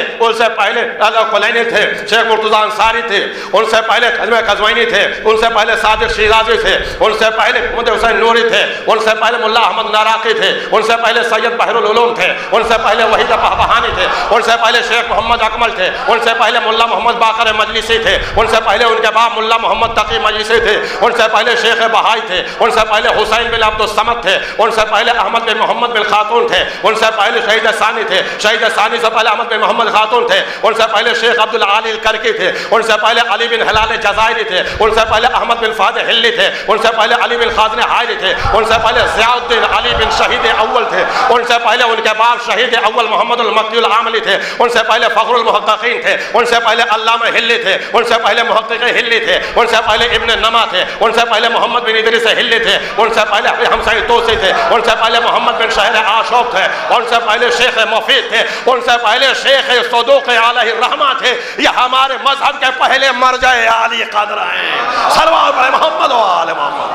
اللہ کلینی تھے، شیخ مرتضیٰ انصاری تھے، ان سے پہلے خزمہ قزوینی تھے، ان سے پہلے صادق شیرازی تھے، ان سے پہلے محمد حسین نوری تھے، ان سے پہلے ملا احمد ناراقی تھے، ان سے پہلے سید بحر العلوم تھے، ان سے پہلے وحید بہبہانی تھے، ان سے پہلے شیخ محمد اکمل تھے، ان سے پہلے ملا محمد باقر مجلسی تھے، ان سے پہلے ان کے باپ ملا محمد تقی مجلسی تھے، ان سے پہلے شیخ بہائی تھے، ان سے پہلے حسین بن عبد الصمد تھے، ان سے پہلے احمد بن محمد بن خاتون تھے، ان سے پہلے شہید ثانی تھے، شہید ثانی سے پہلے احمد بن محمد خاتون تھے، ان سے پہلے شیخ عبدالعالی الکرکی تھے، ان سے پہلے علی بن ہلال جزائری تھے، ان سے پہلے احمد بن فہد ہلی تھے، ان سے پہلے علی بن خازن حائری تھے، ان سے پہلے ضیاء الدین علی بن شہید اول تھے، ان سے پہلے ان کے باپ شہید اول محمد المکی العاملی تھے، ان سے پہلے فخر المحققین تھے، ان سے پہلے علامہ ہلی تھے، ان سے پہلے محقق ہلی تھے، ان سے پہلے ابن نما تھے، ان سے پہلے محمد بن ادریس ہلی تھے، ان سے پہلے حمزہ توسی تھے، ان سے پہلے محمد بن شہر عاشوق تھے، ان سے پہلے شیخ مفید تھے، ان سے پہلے شیخ صدوق علیہ الرحمہ تھے۔ یہ ہمارے مذہب کے پہلے مرجع عالی قدر ہیں۔ صلوات علی محمد و آل محمد۔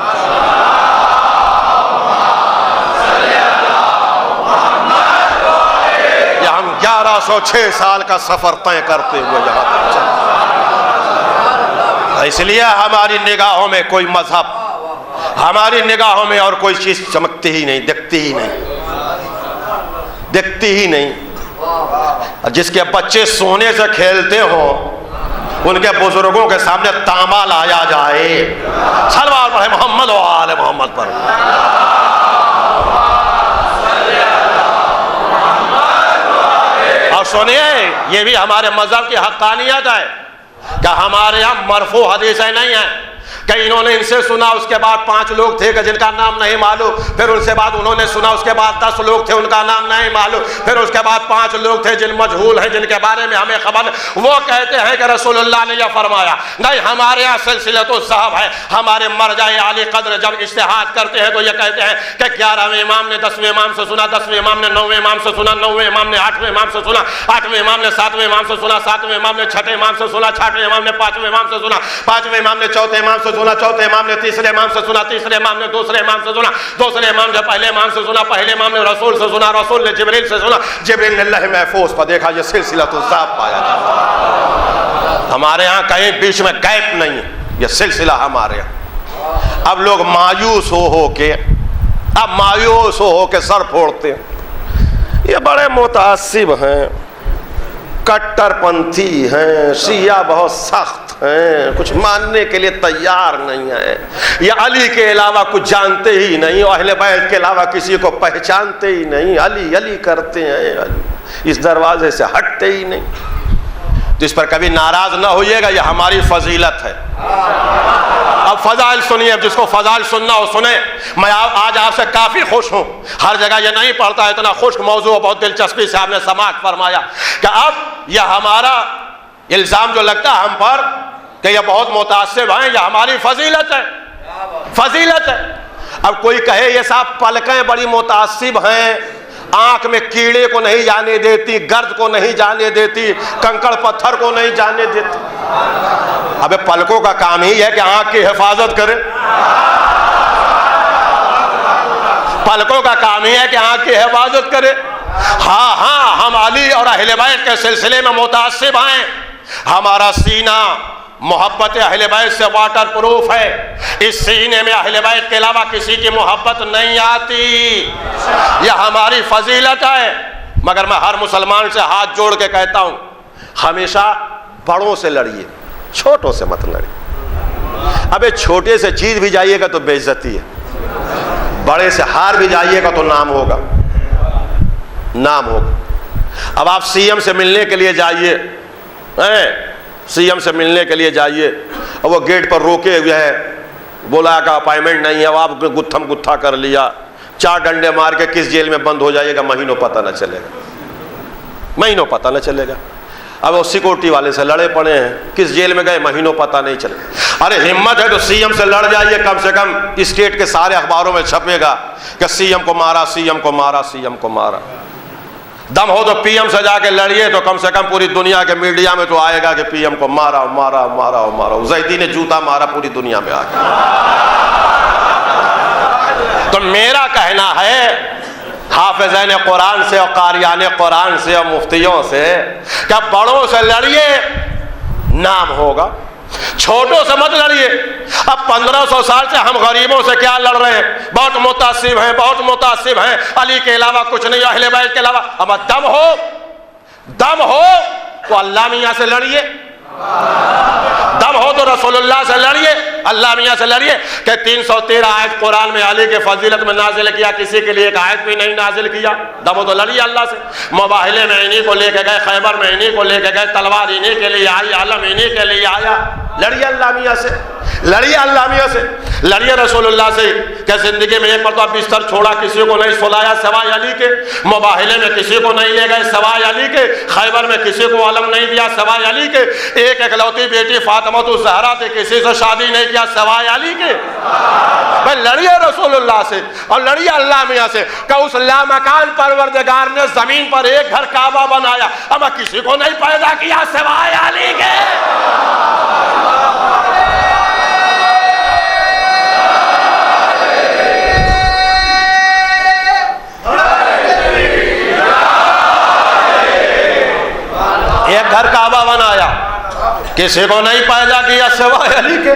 یہ ہم 1106 سال کا سفر طے کرتے ہوئے یہاں تک چلے، اس لیے ہماری نگاہوں میں کوئی مذہب، ہماری نگاہوں میں اور کوئی چیز چمکتی ہی نہیں، دکھتی ہی نہیں، دکھتی ہی نہیں۔ جس کے بچے سونے سے کھیلتے ہوں، ان کے بزرگوں کے سامنے تانبا لایا جائے۔ صلوات پڑھیں محمد و آل محمد پر۔ اور سنیے، یہ بھی ہمارے مذہب کی حقانیت ہے کہ ہمارے یہاں مرفوع حدیثیں نہیں ہیں، کہ انہوں نے ان سے سنا، اس کے بعد 5 لوگ تھے کہ جن کا نام نہیں معلوم، پھر ان سے بعد انہوں نے سنا، اس کے بعد 10 لوگ تھے ان کا نام نہیں معلوم، پھر اس کے بعد 5 لوگ تھے جن مجہول ہیں، جن کے بارے میں ہمیں خبر، وہ کہتے ہیں کہ رسول اللہ نے یہ فرمایا۔ نہیں، ہمارے یہاں سلسلۃ الذھب ہے، ہمارے مرجع اعلی قدر جب اجتہاد کرتے ہیں تو یہ کہتے ہیں کہ 11ویں امام نے 10ویں امام سے سنا، 10ویں امام نے 9ویں امام سے سنا، 9ویں امام نے 8ویں امام سے سنا، 8ویں امام نے 7ویں امام سے سنا، 7ویں امام نے 6ویں امام سے سنا، 6ویں امام نے 5ویں امام سے سنا، 5ویں امام نے 4تھے امام سے سنا، 4تھے امام نے 3رے امام سے سنا، 3رے امام نے 2سرے امام سے سنا، 2سرے امام نے پہلے امام سے سنا، پہلے امام نے رسول سے سنا، رسول نے جبریل سے سنا، جبریل نے اللہ محفوظ پر دیکھا، یہ سلسلۃ الذھب پایا جاتا۔ ہمارے ہاں کہیں بیچ میں گیپ نہیں ہے، یہ سلسلہ ہمارے یہاں۔ اب لوگ مایوس ہو کے سر پھوڑتے ہیں، یہ بڑے متعصب ہیں، کٹر پنتھی ہیں، شیعہ بہت سخت ہیں، کچھ ماننے کے لیے تیار نہیں ہیں، یہ علی کے علاوہ کچھ جانتے ہی نہیں، اہل بیت کے علاوہ کسی کو پہچانتے ہی نہیں، علی علی کرتے ہیں، علی، اس دروازے سے ہٹتے ہی نہیں۔ جس پر کبھی ناراض نہ ہوئیے گا، یہ ہماری فضیلت ہے۔ اب فضائل سنیے، جس کو فضائل سننا ہو سنیں۔ میں آج آپ سے کافی خوش ہوں، ہر جگہ یہ نہیں پڑھتا ہے، اتنا خشک موضوع، بہت دلچسپی سے آپ نے سماعت فرمایا کہ اب یہ ہمارا الزام جو لگتا ہے ہم پر کہ یہ بہت متعصب ہیں، یہ ہماری فضیلت ہے، فضیلت ہے۔ اب کوئی کہے یہ صاحب پلکیں بڑی متعصب ہیں، آنکھ میں کیڑے کو نہیں جانے دیتی، گرد کو نہیں جانے دیتی، کنکڑ پتھر کو نہیں جانے دیتی۔ ابے پلکوں کا کام ہی ہے کہ آنکھ کی حفاظت کرے، پلکوں کا کام ہی ہے کہ آنکھ کی حفاظت کرے۔ ہاں ہم علی اور اہل بیت کے سلسلے میں متعصب ہیں، ہمارا سینہ محبت اہل بیت سے واٹر پروف ہے، اس سینے میں اہل بیت کے علاوہ کسی کی محبت نہیں آتی، یہ ہماری فضیلت ہے۔ مگر میں ہر مسلمان سے ہاتھ جوڑ کے کہتا ہوں، ہمیشہ بڑوں سے لڑیے، چھوٹوں سے مت لڑیے۔ ابے چھوٹے سے جیت بھی جائیے گا تو بے عزتی ہے، بڑے سے ہار بھی جائیے گا تو نام ہوگا، نام ہوگا۔ اب آپ سی ایم سے ملنے کے لیے جائیے، سی ایم سے ملنے کے لیے جائیے، اور وہ گیٹ پر روکے ہوئے ہیں، بولا کہ اپائنٹمنٹ نہیں ہے، اب آپ گتھم گتھا کر لیا، 4 ڈنڈے مار کے کس جیل میں بند ہو جائیے گا، مہینوں پتہ نہ چلے گا، مہینوں پتہ نہ چلے گا۔ اب وہ سیکورٹی والے سے لڑے پڑے ہیں، کس جیل میں گئے مہینوں پتہ نہیں چلے۔ ارے ہمت ہے تو سی ایم سے لڑ جائیے، کم سے کم اسٹیٹ کے سارے اخباروں میں چھپے گا کہ سی ایم کو مارا، سی ایم کو مارا، سی ایم کو مارا۔ دم ہو تو پی ایم سے جا کے لڑیے، تو کم سے کم پوری دنیا کے میڈیا میں تو آئے گا کہ پی ایم کو مارا مارا مارا مارا، زیدی نے جوتا مارا پوری دنیا میں آ کے۔ تو میرا کہنا ہے حافظین قرآن سے اور قاریان قرآن سے اور مفتیوں سے کہ بڑوں سے لڑیے، نام ہوگا، چھوٹوں سے مت لڑیے۔ اب 1500 سال سے ہم غریبوں سے کیا لڑ رہے ہیں، بہت متعصب ہیں، بہت متعصب ہیں، علی کے علاوہ کچھ نہیں، اہل بیت کے علاوہ۔ اب دم ہو تو اللہ میاں سے لڑیے، دم ہو تو رسول اللہ سے لڑیے، اللہ میاں سے لڑیے کہ 313 آیت قرآن میں علی کے فضیلت میں نازل کیا، کسی کے لیے ایک آیت بھی نہیں نازل کیا۔ دم ہو تو لڑیے اللہ سے۔ مباہلے میں انہی کو لے کے گئے، خیبر میں انہی کو لے کے گئے، تلوار انہی کے لیے آئی، علم انہی کے لیے آیا۔ لڑیے اللہ میاں سے، لڑیے اللہ میاں سے، لڑیے رسول اللہ سے کہ زندگی میں ایک مرتبہ بستر چھوڑا، کسی کو نہیں سلایا سوائے علی کے، مباہلے میں کسی کو نہیں لے گئے سوائے علی کے، خیبر میں کسی کو علم نہیں دیا سوائے علی کے، ایک اکلوتی بیٹی فاطمہ الزہرا تھی، کسی سے شادی نہیں کیا سوائے علی کے۔ بھائی لڑیے رسول اللہ سے اور لڑیے اللہ میاں سے کہ اس لامکان پروردگار نے زمین پر ایک گھر کعبہ بنایا، اما کسی کو نہیں پیدا کیا سوائے علی کے۔ ایک گھر کعبہ بنایا، کسی کو نہیں پیدا کیا سوائے علی کے۔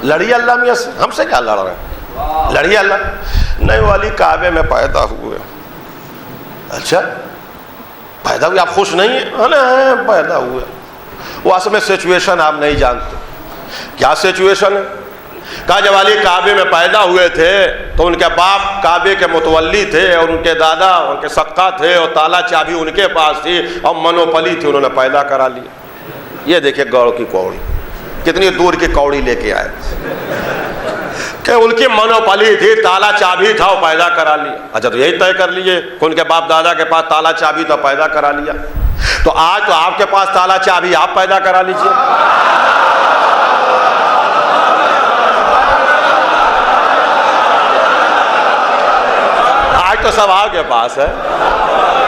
لڑیے اللہ میاں سے، ہم سے کیا لڑ رہے ہیں، لڑیے اللہ۔ نہیں وہ علی کعبے میں پیدا ہوئے، اچھا پیدا ہوئے، آپ خوش نہیں ہیں؟ پیدا ہوئے، وہ اصل میں سچویشن آپ نہیں جانتے۔ کیا سچویشن ہے؟ کہا جب علی کعبے میں پیدا ہوئے تھے تو ان کے باپ کعبے کے متولی تھے، اور ان کے دادا ان کے صدقہ تھے، اور تالا چابی ان کے پاس تھی، اور منوپلی تھی، انہوں نے پیدا کرا لیا۔ یہ دیکھیں گوڑ کی کوڑی، کتنی دور کی کوڑی لے کے آئے۔ کہ ان کی منوپلی تھی، تالا چابی تھا، وہ پیدا کرا لیا. اچھا تو یہی طے کر لیجئے کہ ان کے باپ دادا کے پاس تالا چابی تو پیدا کرا لیا، تو آج تو آپ کے پاس تالا چابی، آپ پیدا کرا لیجئے. آج تو سب آپ کے پاس ہے،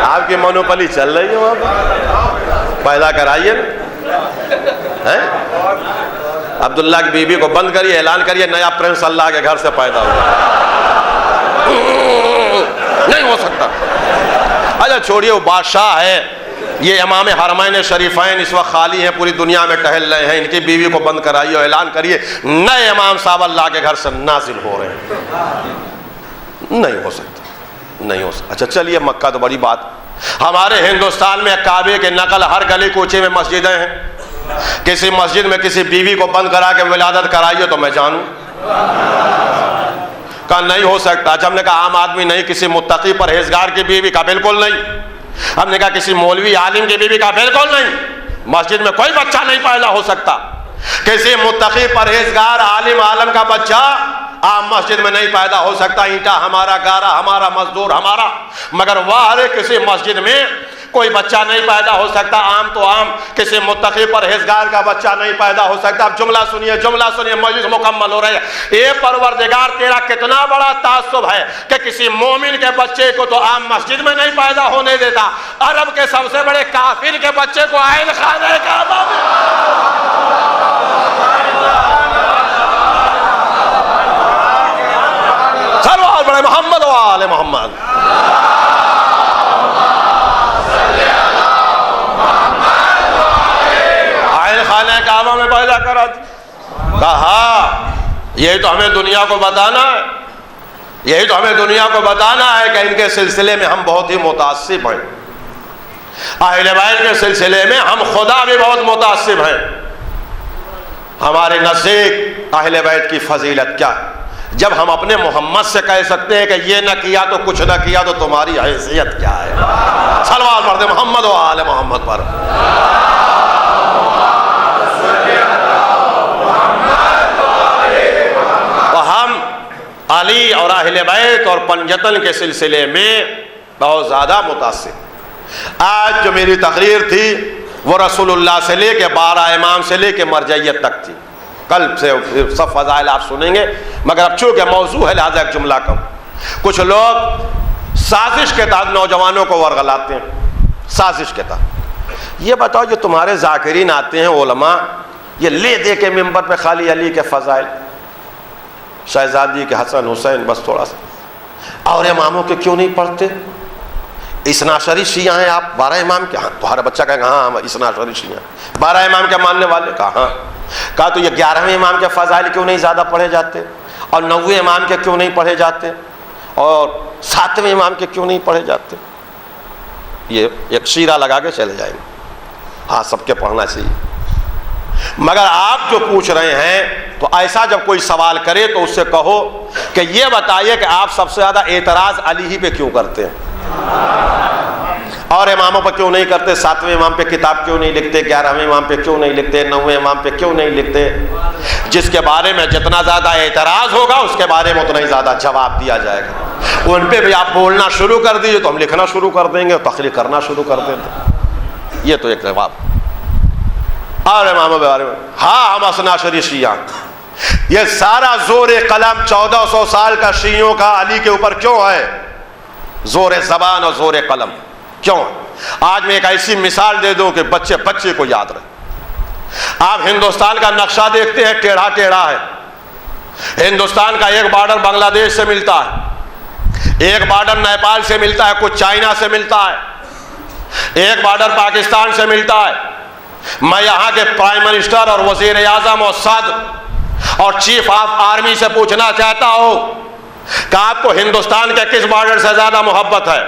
آپ کی منوپلی چل رہی ہے، وہاں پہ پیدا کرائیے. عبداللہ کی بیوی کو بند کریے، اعلان کریے نیا پرنس اللہ کے گھر سے پیدا ہوا. نہیں ہو سکتا. اچھا چھوڑیے، وہ بادشاہ ہے، یہ امام حرمین شریفین اس وقت خالی ہیں، پوری دنیا میں ٹہل رہے ہیں، ان کی بیوی کو بند کرائیے اور اعلان کریے نئے امام صاحب اللہ کے گھر سے نازل ہو رہے ہیں. نہیں ہو سکتا، نہیں ہو سکتا. اچھا چلیے، مکہ تو بڑی بات. ہمارے ہندوستان میں کعبے کے نقل ہر گلی کوچے میں مسجدیں ہیں. کسی مسجد میں کسی بیوی کو بند کرا کے ولادت کرائیے تو میں جانوں. کہا نہیں ہو سکتا. اچھا ہم نے کہا عام آدمی نہیں، کسی متقی پرہیزگار کی بیوی کا بالکل نہیں. ہم نے کہا کسی مولوی عالم کی بیوی کا بالکل نہیں. مسجد میں کوئی بچہ نہیں پیدا ہو سکتا. کسی متقی پرہیزگار عالم عالم کا بچہ عام مسجد میں نہیں پیدا ہو سکتا. اینٹا ہمارا، گارا ہمارا، مزدور ہمارا. مگر واہ کسی مسجد میں کوئی بچہ نہیں پیدا ہو سکتا. عام تو عام کسی متقی پرہیزگار کا بچہ نہیں پیدا ہو سکتا. اب جملہ سنیے، جملہ سنیے، مجلس مکمل ہو رہی ہے. اے پروردگار تیرا کتنا بڑا تعصب ہے کہ کسی مومن کے بچے کو تو عام مسجد میں نہیں پیدا ہونے دیتا، عرب کے سب سے بڑے کافر کے بچے کو عین خانہ کعبہ میں. سلوات بڑے محمد و آل محمد. کعبہ میں پیدا کرا دی. کہا یہی تو ہمیں دنیا کو بتانا ہے، یہی تو ہمیں دنیا کو بتانا ہے کہ ان کے سلسلے میں ہم بہت ہی متعصب ہیں. اہل بیت کے سلسلے میں ہم خدا بھی بہت متعصب ہیں. ہمارے نزدیک اہل بیت کی فضیلت کیا ہے؟ جب ہم اپنے محمد سے کہہ سکتے ہیں کہ یہ نہ کیا تو کچھ نہ کیا، تو تمہاری حیثیت کیا ہے؟ صلوات پڑھ دیں محمد و آل محمد پر. علی اور اہل بیت اور پنجتن کے سلسلے میں بہت زیادہ متاثر. آج جو میری تقریر تھی وہ رسول اللہ سے لے کے 12 امام سے لے کے مرجعیت تک تھی. کل سے سب فضائل آپ سنیں گے، مگر اب چونکہ موضوع ہے لہذا ایک جملہ کہوں. کچھ لوگ سازش کے تحت نوجوانوں کو ورغلاتے ہیں. سازش کے تحت یہ بتاؤ جو تمہارے ذاکرین آتے ہیں علماء، یہ لے دے کے ممبر پہ خالی علی کے فضائل، شہزادی کے حسن حسین، بس تھوڑا سا، اور اماموں کے کیوں نہیں پڑھتے؟ اثنا عشری شیعہ ہیں آپ، 12 امام کے. ہاں تمہارا بچہ کہے گا ہاں ہم اثنا عشری شیعہ ہیں. 12 امام کے ماننے والے؟ کہا ہاں. کہا تو یہ 11ویں امام کے فضائل کیوں نہیں زیادہ پڑھے جاتے، اور 9ویں امام کے کیوں نہیں پڑھے جاتے، اور 7ویں امام کے کیوں نہیں پڑھے جاتے؟ یہ ایک شیرہ لگا کے چلے جائیں گے. ہاں سب کے پڑھنا چاہیے. مگر آپ جو پوچھ رہے ہیں تو ایسا جب کوئی سوال کرے تو اس سے کہو کہ یہ بتائیے کہ آپ سب سے زیادہ اعتراض علی ہی پہ کیوں کرتے ہیں، اور اماموں پہ کیوں نہیں کرتے؟ 7ویں امام پہ کتاب کیوں نہیں لکھتے؟ 11ویں امام پہ کیوں نہیں لکھتے؟ 9ویں امام پہ کیوں نہیں لکھتے؟ جس کے بارے میں جتنا زیادہ اعتراض ہوگا اس کے بارے میں اتنا ہی زیادہ جواب دیا جائے گا. ان پہ بھی آپ بولنا شروع کر دیجیے تو ہم لکھنا شروع کر دیں گے، تخلیق کرنا شروع کر دیں گے. یہ تو ایک جواب. اور اماموں کے بارے میں ہاں ہم اثنا عشری شیعہ. یہ سارا زور قلم 1400 سال کا شیعوں کا علی کے اوپر کیوں ہے؟ زور زبان اور زور قلم کیوں ہے؟ آج میں ایک ایسی مثال دے دوں کہ بچے کو یاد رہے. آپ ہندوستان کا نقشہ دیکھتے ہیں، ٹیڑھا ٹیڑھا ہے. ہندوستان کا ایک بارڈر بنگلہ دیش سے ملتا ہے، ایک بارڈر نیپال سے ملتا ہے، کچھ چائنا سے ملتا ہے، ایک بارڈر پاکستان سے ملتا ہے. میں یہاں کے پرائم منسٹر اور وزیر اعظم اور صدر اور چیف آف آرمی سے پوچھنا چاہتا ہوں کہ آپ کو ہندوستان کے کس بارڈر سے زیادہ محبت ہے؟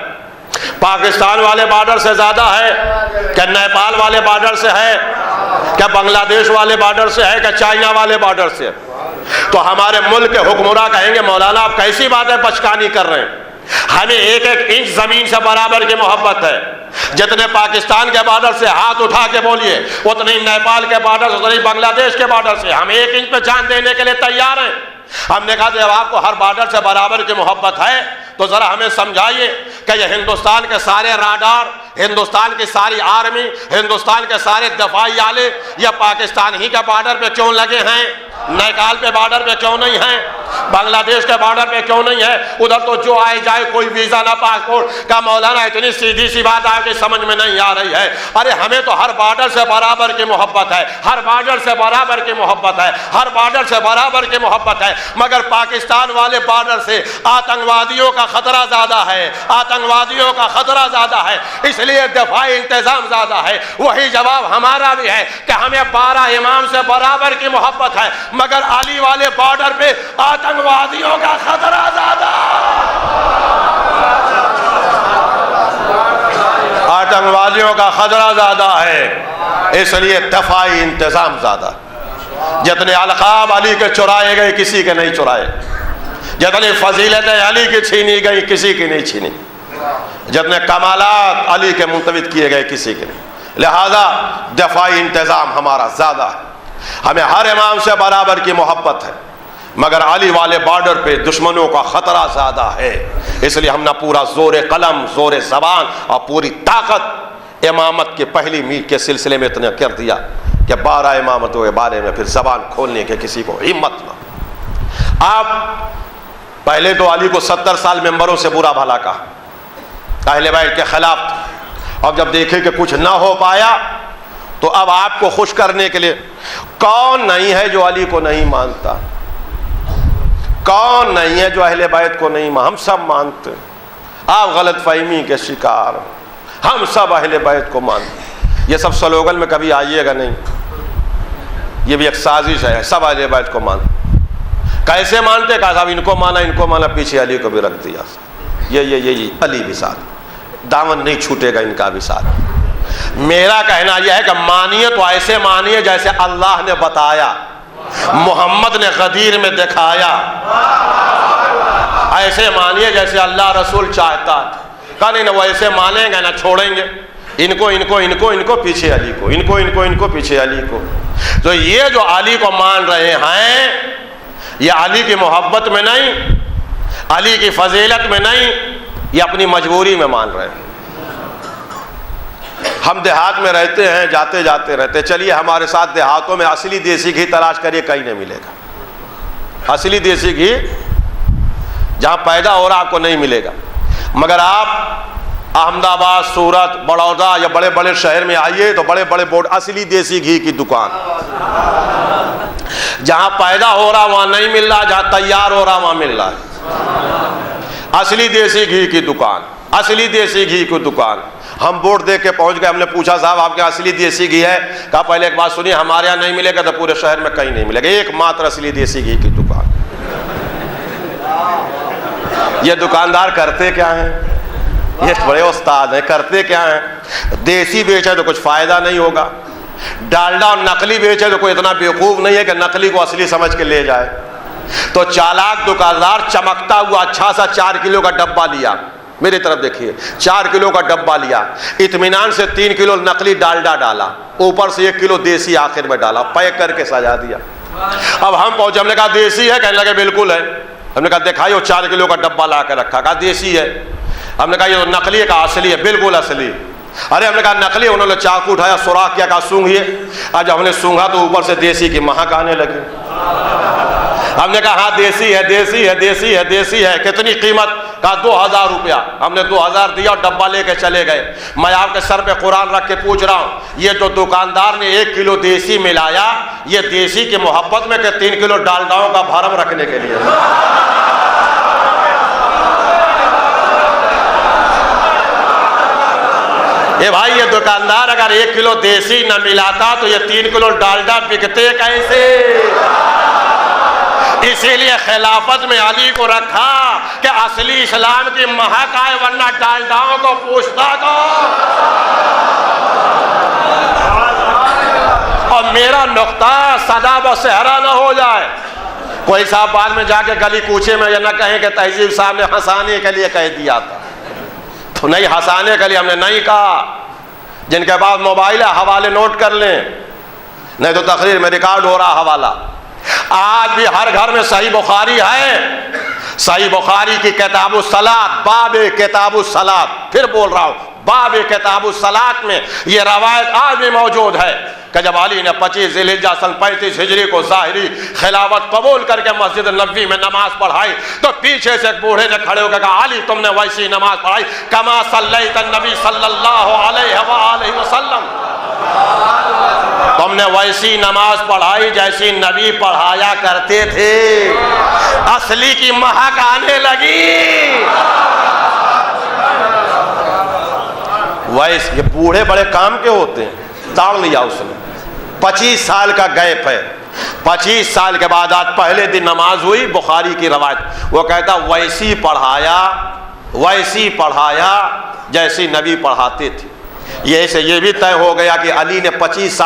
پاکستان والے بارڈر سے زیادہ ہے کہ نیپال والے بارڈر سے ہے کہ بنگلہ دیش والے بارڈر سے ہے کہ چائنا والے بارڈر سے؟ تو ہمارے ملک کے حکمراں کہیں گے مولانا آپ کیسی باتیں بچکانی کر رہے ہیں، ہمیں ایک ایک انچ زمین سے برابر کی محبت ہے. جتنے پاکستان کے بارڈر سے ہاتھ اٹھا کے بولیے اتنی نیپال کے بارڈر سے، اتنی بنگلہ دیش کے بارڈر سے. ہم 1 انچ پہ جان دینے کے لیے تیار ہیں. ہم نے کہا جب آپ کو ہر بارڈر سے برابر کی محبت ہے تو ذرا ہمیں سمجھائیے کہ یہ ہندوستان کے سارے راڈار، ہندوستان کی ساری آرمی، ہندوستان کے سارے دفاعی آلے یا پاکستان ہی کے بارڈر پہ کیوں لگے ہیں؟ نیپال پہ بارڈر پہ کیوں نہیں ہیں؟ بنگلہ دیش کے بارڈر پہ کیوں نہیں ہے؟ ادھر تو جو آئے جائے کوئی ویزا نہ پاسپورٹ کا۔ مولانا اتنی سیدھی سی بات آپ کی سمجھ میں نہیں آ رہی ہے۔ ارے ہمیں تو ہر بارڈر سے برابر کی محبت ہے، ہر بارڈر سے برابر کی محبت ہے، ہر بارڈر سے برابر کی محبت ہے، مگر پاکستان والے بارڈر سے آتنکوادیوں کا خطرہ زیادہ ہے، آتنکوادیوں کا خطرہ زیادہ ہے، اس لیے دفاعی انتظام زیادہ ہے۔ وہی جواب ہمارا بھی ہے کہ ہمیں 12 امام سے برابر کی محبت ہے، مگر علی والے بارڈر پہ آتنکوادیوں کا خطرہ زیادہ آتنکوادیوں کا خطرہ زیادہ ہے، اس لیے دفاعی انتظام زیادہ۔ جتنے القاب علی کے چرائے گئے کسی کے نہیں چرائے، جتنی فضیلتیں علی کی چھینی گئی کسی کی نہیں چھینی، جتنے کمالات علی کے منتخب کیے گئے کسی کے نہیں، لہذا دفاعی انتظام ہمارا زیادہ ہے۔ ہمیں ہر امام سے برابر کی محبت ہے، مگر علی والے بارڈر پہ دشمنوں کا خطرہ زیادہ ہے، اس لیے ہم نے پورا زور قلم، زور زبان اور پوری طاقت امامت کے پہلی میل کے سلسلے میں اتنا کر دیا کہ 12 امامتوں کے بارے میں پھر زبان کھولنے کے کسی کو ہمت نہ۔ آپ پہلے تو علی کو 70 سال ممبروں سے برا بھلا کہا، اہل بیت کے خلاف تھا، اب جب دیکھے کہ کچھ نہ ہو پایا تو اب آپ کو خوش کرنے کے لیے کون نہیں ہے جو علی کو نہیں مانتا؟ کون نہیں ہے جو اہل بیت کو نہیں مانتا؟ ہم سب مانتے، آپ غلط فہمی کے شکار، ہم سب اہل بیت کو مانتے۔ یہ سب سلوگن میں کبھی آئیے گا نہیں، یہ بھی ایک سازش ہے، سب اہل بیت کو مانتے۔ کیسے مانتے؟ کہا صاحب ان کو مانا، پیچھے علی کو بھی رکھ دیا، یہ علی بھی ساتھ، دامن نہیں چھوٹے گا ان کا بھی ساتھ۔ میرا کہنا یہ ہے کہ مانیے تو ایسے مانیے جیسے اللہ نے بتایا، محمد نے غدیر میں دکھایا، ایسے مانیے جیسے اللہ رسول چاہتا ہے۔ کہا نہیں وہ ایسے مانیں گے نہ چھوڑیں گے، ان کو پیچھے علی کو، ان کو پیچھے علی کو۔ تو یہ جو علی کو مان رہے ہیں یہ علی کی محبت میں نہیں، علی کی فضیلت میں نہیں، یہ اپنی مجبوری میں مان رہے ہیں۔ ہم دیہات میں رہتے ہیں، جاتے جاتے رہتے، چلیے ہمارے ساتھ دیہاتوں میں اصلی دیسی گھی تلاش کریے، کہیں نہیں ملے گا۔ اصلی دیسی گھی جہاں پیدا ہو رہا آپ کو نہیں ملے گا، مگر آپ احمد آباد، سورت، بڑودہ یا بڑے بڑے شہر میں آئیے تو بڑے بڑے بورڈ اصلی دیسی گھی کی دکان، جہاں پیدا ہو رہا وہاں نہیں مل رہا، جہاں تیار ہو رہا وہاں مل رہا ہے۔ اصلی دیسی گھی کی دکان، اصلی دیسی گھی کی دکان۔ ہم بورڈ دیکھ کے پہنچ گئے، ہم نے پوچھا صاحب آپ کے اصلی دیسی گھی ہے؟ کہا پہلے ایک بات سنیے، ہمارے یہاں نہیں ملے گا تو پورے شہر میں کہیں نہیں ملے گا، ایک ماتر اصلی دیسی گھی کی دکان۔ یہ دکاندار کرتے کیا ہیں؟ یہ بڑے استاد ہیں، کرتے کیا ہیں؟ دیسی بیچے تو کچھ فائدہ نہیں ہوگا، ڈالڈا اور نقلی بیچے تو کوئی اتنا بیوقوف نہیں ہے کہ نقلی کو اصلی سمجھ کے لے جائے۔ تو چالاک دکاندار چمکتا ہوا اچھا سا 4 کلو کا ڈبہ لیا، میری طرف دیکھیے، 4 کلو کا ڈبہ لیا، اطمینان سے 3 کلو نقلی ڈالڈا ڈالا، اوپر سے 1 کلو دیسی آخر میں ڈالا، پیک کر کے سجا دیا۔ اب ہم پہنچے، ہم نے کہا دیسی ہے؟ کہنے لگے بالکل ہے۔ ہم نے کہا دکھائیے، وہ 4 کلو کا ڈبہ لا کے رکھا، کہا دیسی ہے۔ ہم نے کہا یہ نقلی ہے؟ کہا اصلی ہے۔ بالکل اصلی۔ ارے ہم نے کہا نقلی، انہوں نے چاقو اٹھایا، سوراخ کیا، کہا سونگھیے۔ جب ہم نے سونگھا تو اوپر سے دیسی کی مہک آنے لگی۔ ہم نے کہا ہاں دیسی ہے، دیسی ہے، دیسی ہے، دیسی ہے۔ کتنی قیمت؟ کہا 2000 روپیہ۔ ہم نے 2000 دیا اور ڈبہ لے کے چلے گئے۔ میں آپ کے سر پہ قرآن رکھ کے پوچھ رہا ہوں، یہ جو دکاندار نے 1 کلو دیسی ملایا، یہ دیسی کی محبت میں کہ 3 کلو ڈالڈاؤں کا بھرم رکھنے کے لیے؟ اے بھائی یہ دکاندار اگر 1 کلو دیسی نہ ملاتا تو یہ 3 کلو ڈالڈا بکتے کیسے؟ اسی لیے خلافت میں علی کو رکھا کہ اصلی اسلام کی مہک آئے، ورنہ ڈالڈاؤں کو پوچھتا کون؟ اور میرا نقطہ صدا و صحرا نہ ہو جائے، کوئی صاحب بعد میں جا کے گلی کوچے میں یہ نہ کہیں کہ تہذیب صاحب نے ہنسانے کے لیے کہہ دیا تھا۔ تو نہیں، ہنسانے کے لیے ہم نے نہیں کہا۔ جن کے پاس موبائل ہے حوالے نوٹ کر لیں، نہیں تو تقریر میں ریکارڈ ہو رہا حوالہ، آج بھی ہر گھر میں صحیح بخاری ہے. صحیح بخاری کی کتاب الصلاۃ، باب کتاب الصلاۃ، پھر بول رہا ہوں باب کتاب الصلاۃ میں یہ روایت آج بھی موجود ہے کہ جب علی نے 25 ذی الحجہ سن 35 ہجری کو ظاہری خلافت قبول کر کے مسجد نبوی میں نماز پڑھائی تو پیچھے سے ایک بوڑھے نے کھڑے ہو کے کہا علی تم نے ویسی نماز پڑھائی کما صلیت النبی صلی اللہ علیہ وآلہ وسلم، تم نے ویسی نماز پڑھائی جیسی نبی پڑھایا کرتے تھے. اصلی کی مہک آنے لگی. ویسے یہ بوڑھے بڑے کام کے ہوتے ہیں. تاڑ لیا اس نے. 25 سال کا گیپ ہے. 25 سال کے بعد آج پہلے دن نماز ہوئی. بخاری کی روایت وہ کہتا ویسی پڑھایا جیسی نبی پڑھاتے تھے. یہ بھی طے ہو گیا کہ علی نے 25 سال